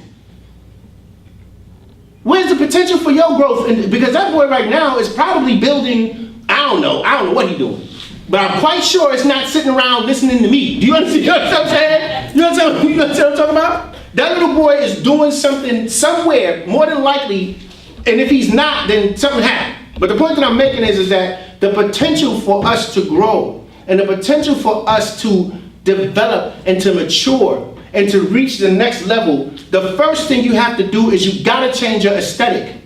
Where's the potential for your growth? And because that boy right now is probably building, I don't know what he's doing. But I'm quite sure it's not sitting around listening to me. Do you understand what I'm saying? You understand what I'm talking about? That little boy is doing something somewhere, more than likely, and if he's not, then something happened. But the point that I'm making is that the potential for us to grow and the potential for us to develop and to mature and to reach the next level, the first thing you have to do is you gotta change your aesthetic.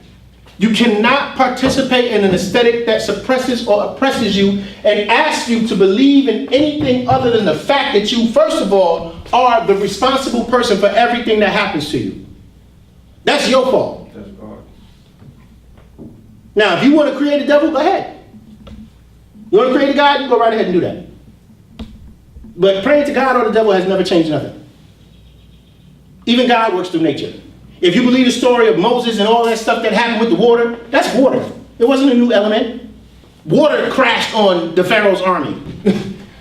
You cannot participate in an aesthetic that suppresses or oppresses you and asks you to believe in anything other than the fact that you, first of all, are the responsible person for everything that happens to you. That's your fault. That's God. Now, if you want to create a devil, go ahead. You want to create a God, you go right ahead and do that. But praying to God or the devil has never changed nothing. Even God works through nature. If you believe the story of Moses and all that stuff that happened with the water, that's water. It wasn't a new element. Water crashed on the Pharaoh's army.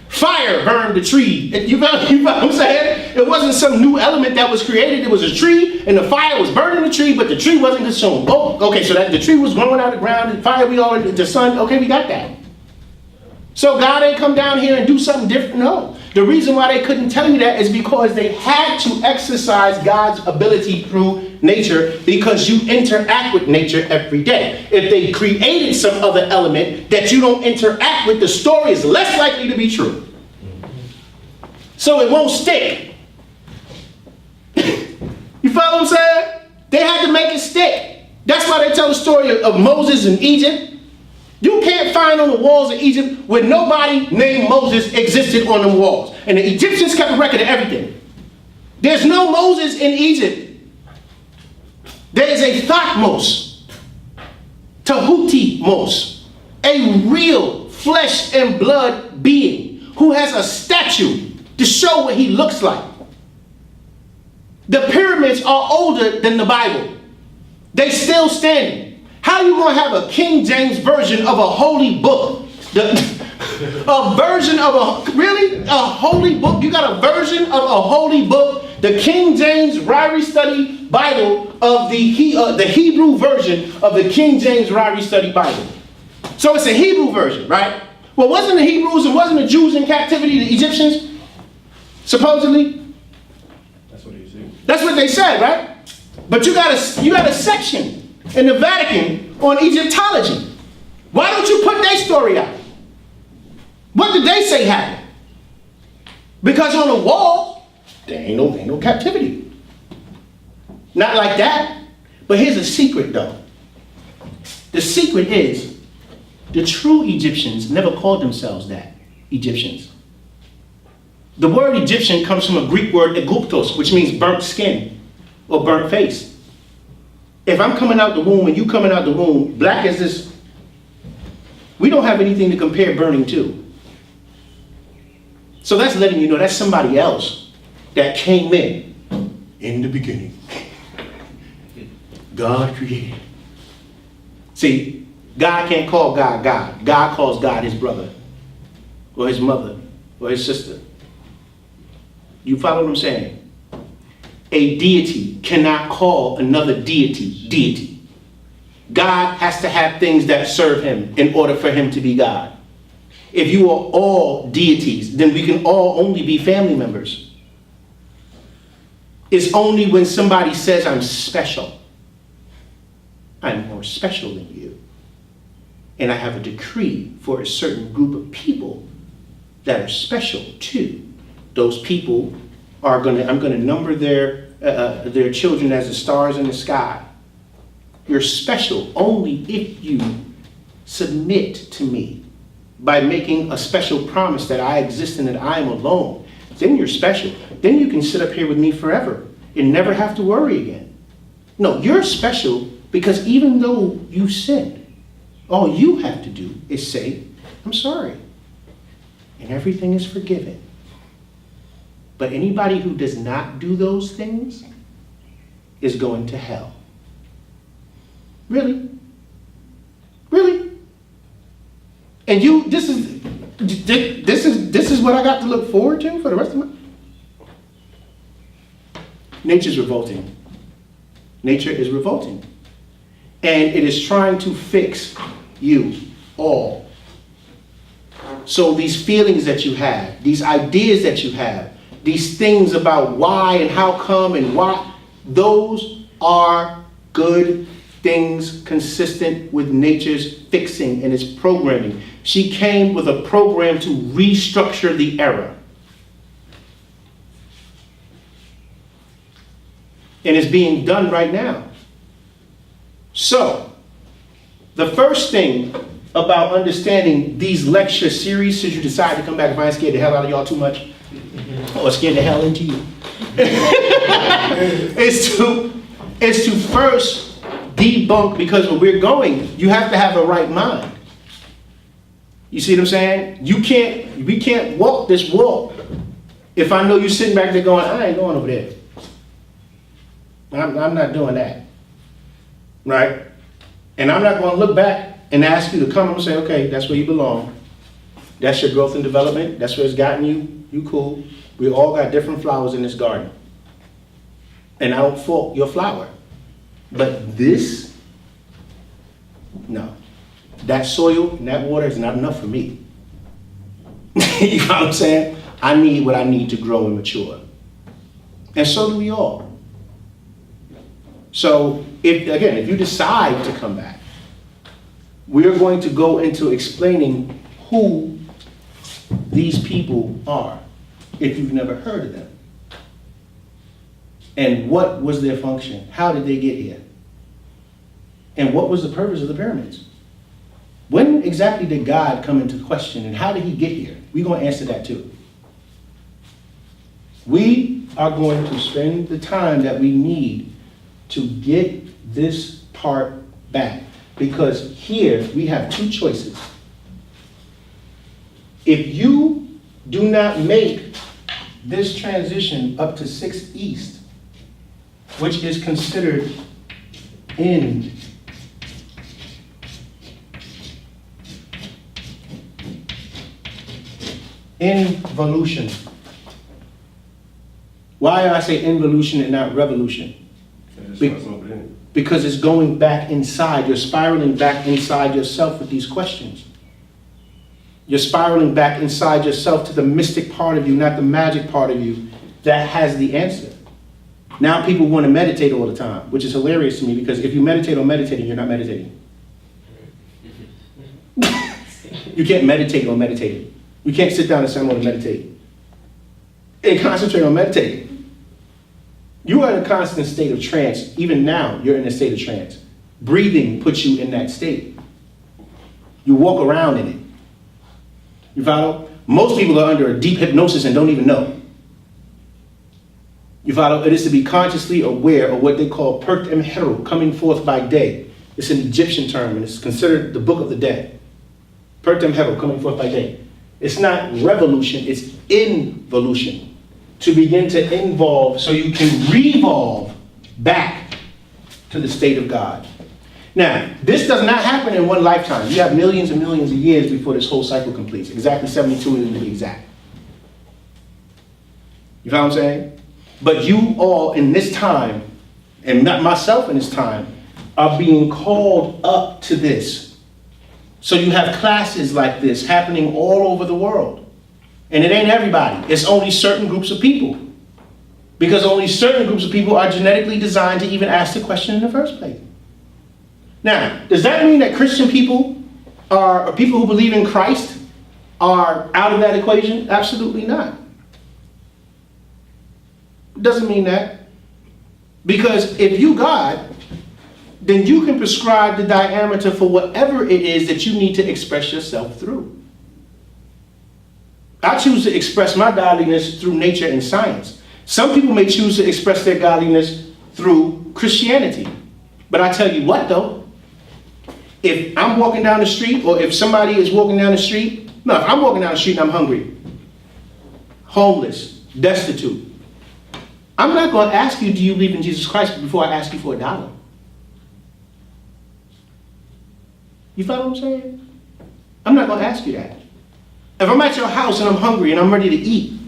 Fire burned the tree. You know what I'm saying? It wasn't some new element that was created. It was a tree, and the fire was burning the tree, but the tree wasn't consumed. Oh, okay, so that the tree was growing out of the ground, and fire, the sun, okay, we got that. So God ain't come down here and do something different, no. The reason why they couldn't tell you that is because they had to exercise God's ability through nature because you interact with nature every day. If they created some other element that you don't interact with, the story is less likely to be true. So it won't stick. You follow what I'm saying? They had to make it stick. That's why they tell the story of Moses in Egypt. You can't find on the walls of Egypt where nobody named Moses existed on them walls. And the Egyptians kept a record of everything. There's no Moses in Egypt. There is a Thutmose, Tahuti-mos, a real flesh and blood being who has a statue to show what he looks like. The pyramids are older than the Bible. They still standing. How you gonna have a King James version of a holy book? A version of a holy book? You got a version of a holy book, the King James Ryrie Study Bible of the Hebrew version of the King James Ryrie Study Bible. So it's a Hebrew version, right? Well, wasn't the Hebrews and wasn't the Jews in captivity, the Egyptians? Supposedly? That's what he said. That's what they said, right? But you got a section in the Vatican on Egyptology. Why don't you put their story out? What did they say happened? Because on the wall, there ain't no captivity. Not like that. But here's a secret though. The secret is the true Egyptians never called themselves that, Egyptians. The word Egyptian comes from a Greek word eguptos, which means burnt skin or burnt face. If I'm coming out the womb and you coming out the womb, black as this, we don't have anything to compare burning to. So that's letting you know that's somebody else that came in the beginning. God created. See, God can't call God God. God calls God his brother or his mother or his sister. You follow what I'm saying? A deity cannot call another deity deity. God has to have things that serve him in order for him to be God. If you are all deities, then we can all only be family members. It's only when somebody says I'm special. I'm more special than you. And I have a decree for a certain group of people that are special too. Those people are I'm gonna number their children as the stars in the sky. You're special only if you submit to me by making a special promise that I exist and that I am alone. Then you're special. Then you can sit up here with me forever and never have to worry again. No, you're special because even though you sinned, all you have to do is say, I'm sorry. And everything is forgiven. But anybody who does not do those things is going to hell. Really? Really? And this is what I got to look forward to for the rest of my... Nature's revolting. Nature is revolting. And it is trying to fix you all. So these feelings that you have, these ideas that you have, these things about why and how come and why, those are good things consistent with nature's fixing and its programming. She came with a program to restructure the era. And it's being done right now. So, the first thing about understanding these lecture series, since you decide to come back, if I ain't scared the hell out of y'all too much, or scared the hell into you, is to first debunk, because when we're going, you have to have a right mind. You see what I'm saying? We can't walk this walk if I know you're sitting back there going, I ain't going over there. I'm not doing that. Right? And I'm not going to look back and ask you to come and say, okay, that's where you belong. That's your growth and development. That's where it's gotten you. You cool. We all got different flowers in this garden. And I don't fault your flower. But this, no. That soil and that water is not enough for me. You know what I'm saying? I need what I need to grow and mature. And so do we all. So, if you decide to come back, we're going to go into explaining who these people are, if you've never heard of them. And what was their function? How did they get here? And what was the purpose of the pyramids? When exactly did God come into question and how did he get here? We're going to answer that too. We are going to spend the time that we need to get this part back. Because here we have two choices. If you do not make this transition up to 6 East, which is considered involution. Why do I say involution and not revolution? Because it's going back inside. You're spiraling back inside yourself with these questions. You're spiraling back inside yourself to the mystic part of you, not the magic part of you that has the answer. Now people want to meditate all the time, which is hilarious to me, because if you meditate on meditating, you're not meditating. You can't meditate on meditating. You can't sit down and say, I'm going to meditate and concentrate on meditating. You are in a constant state of trance. Even now, you're in a state of trance. Breathing puts you in that state. You walk around in it. You follow? Most people are under a deep hypnosis and don't even know. You follow? It is to be consciously aware of what they call Pert Neteru, coming forth by day. It's an Egyptian term, and it's considered the book of the dead. Pert Neteru, coming forth by day. It's not revolution, it's involution. To begin to involve so you can revolve back to the state of God. Now, this does not happen in one lifetime. You have millions and millions of years before this whole cycle completes. Exactly 72 to be exact. You follow what I'm saying? But you all in this time, and not myself in this time, are being called up to this. So you have classes like this happening all over the world. And it ain't everybody. It's only certain groups of people. Because only certain groups of people are genetically designed to even ask the question in the first place. Now, does that mean that Christian people or people who believe in Christ are out of that equation? Absolutely not. It doesn't mean that. Because if you God, then you can prescribe the diameter for whatever it is that you need to express yourself through. I choose to express my godliness through nature and science. Some people may choose to express their godliness through Christianity. But I tell you what though, if I'm walking down the street, or if somebody is walking down the street, no, if I'm walking down the street and I'm hungry, homeless, destitute, I'm not going to ask you, do you believe in Jesus Christ, before I ask you for $1. You follow what I'm saying? I'm not going to ask you that. If I'm at your house and I'm hungry and I'm ready to eat,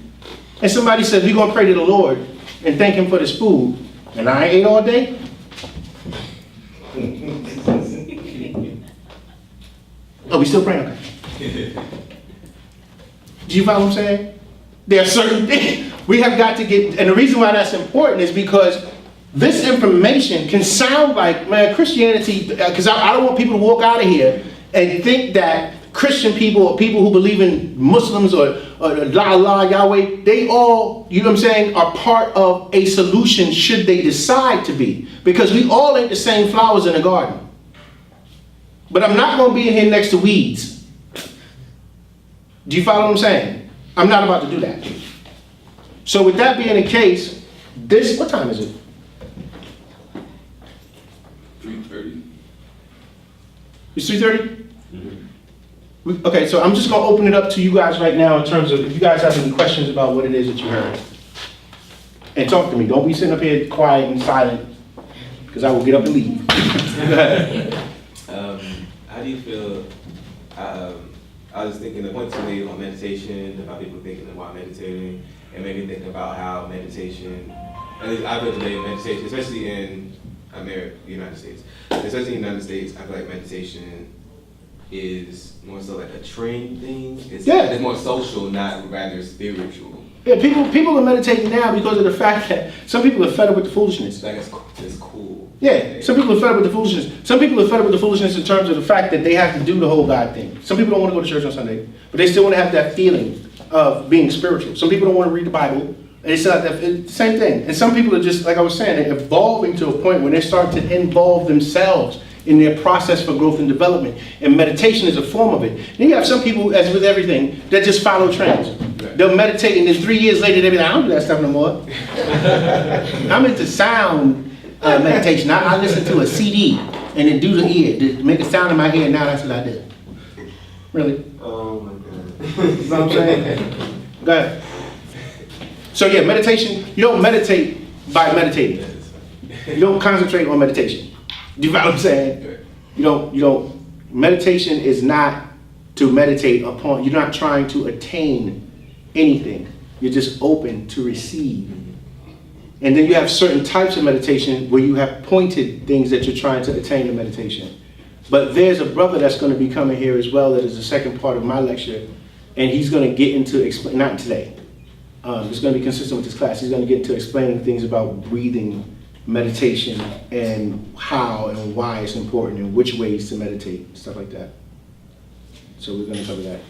and somebody says, we're going to pray to the Lord and thank him for this food, and I ain't ate all day, oh, we still praying? Okay. Do you follow what I'm saying? There are certain things we have got to get, and the reason why that's important is because this information can sound like, man, Christianity, because I don't want people to walk out of here and think that Christian people or people who believe in Muslims or Allah, Yahweh, they all, you know what I'm saying, are part of a solution should they decide to be. Because we all ain't the same flowers in the garden. But I'm not going to be in here next to weeds. Do you follow what I'm saying? I'm not about to do that. So with that being the case, this, what time is it? 3:30. It's 3:30? Okay, so I'm just going to open it up to you guys right now in terms of if you guys have any questions about what it is that you heard. And talk to me. Don't be sitting up here quiet and silent, because I will get up and leave. Go ahead. How do you feel? I was thinking the points you made on meditation, about people thinking about meditating, and maybe thinking about how meditation, at least I feel today meditation, especially in America, the United States, especially in the United States, I feel like meditation is more so like a trend thing. It's more social, not rather spiritual. Yeah, people are meditating now because of the fact that some people are fed up with the foolishness. Like it's cool. Yeah, some people are fed up with the foolishness. Some people are fed up with the foolishness in terms of the fact that they have to do the whole God thing. Some people don't want to go to church on Sunday, but they still want to have that feeling of being spiritual. Some people don't want to read the Bible, and they still have that same thing. And some people are just, like I was saying, they're evolving to a point where they start to involve themselves in their process for growth and development. And meditation is a form of it. Then you have some people, as with everything, that just follow trends. They'll meditate, and then 3 years later, they'll be like, I don't do that stuff no more. I'm into sound meditation. I listen to a CD and then do the ear, to make a sound in my ear, and now that's what I do. Really? Oh my God. You know what I'm saying? Go ahead. So yeah, meditation, you don't meditate by meditating. You don't concentrate on meditation. Do you know what I'm saying? You don't, meditation is not to meditate upon, you're not trying to attain anything. You're just open to receive. And then you have certain types of meditation where you have pointed things that you're trying to attain in meditation. But there's a brother that's going to be coming here as well that is the second part of my lecture, and he's going to get into, not today, it's going to be consistent with this class, he's going to get into explaining things about breathing, meditation, and how and why it's important and which ways to meditate, stuff like that. So we're going to cover that.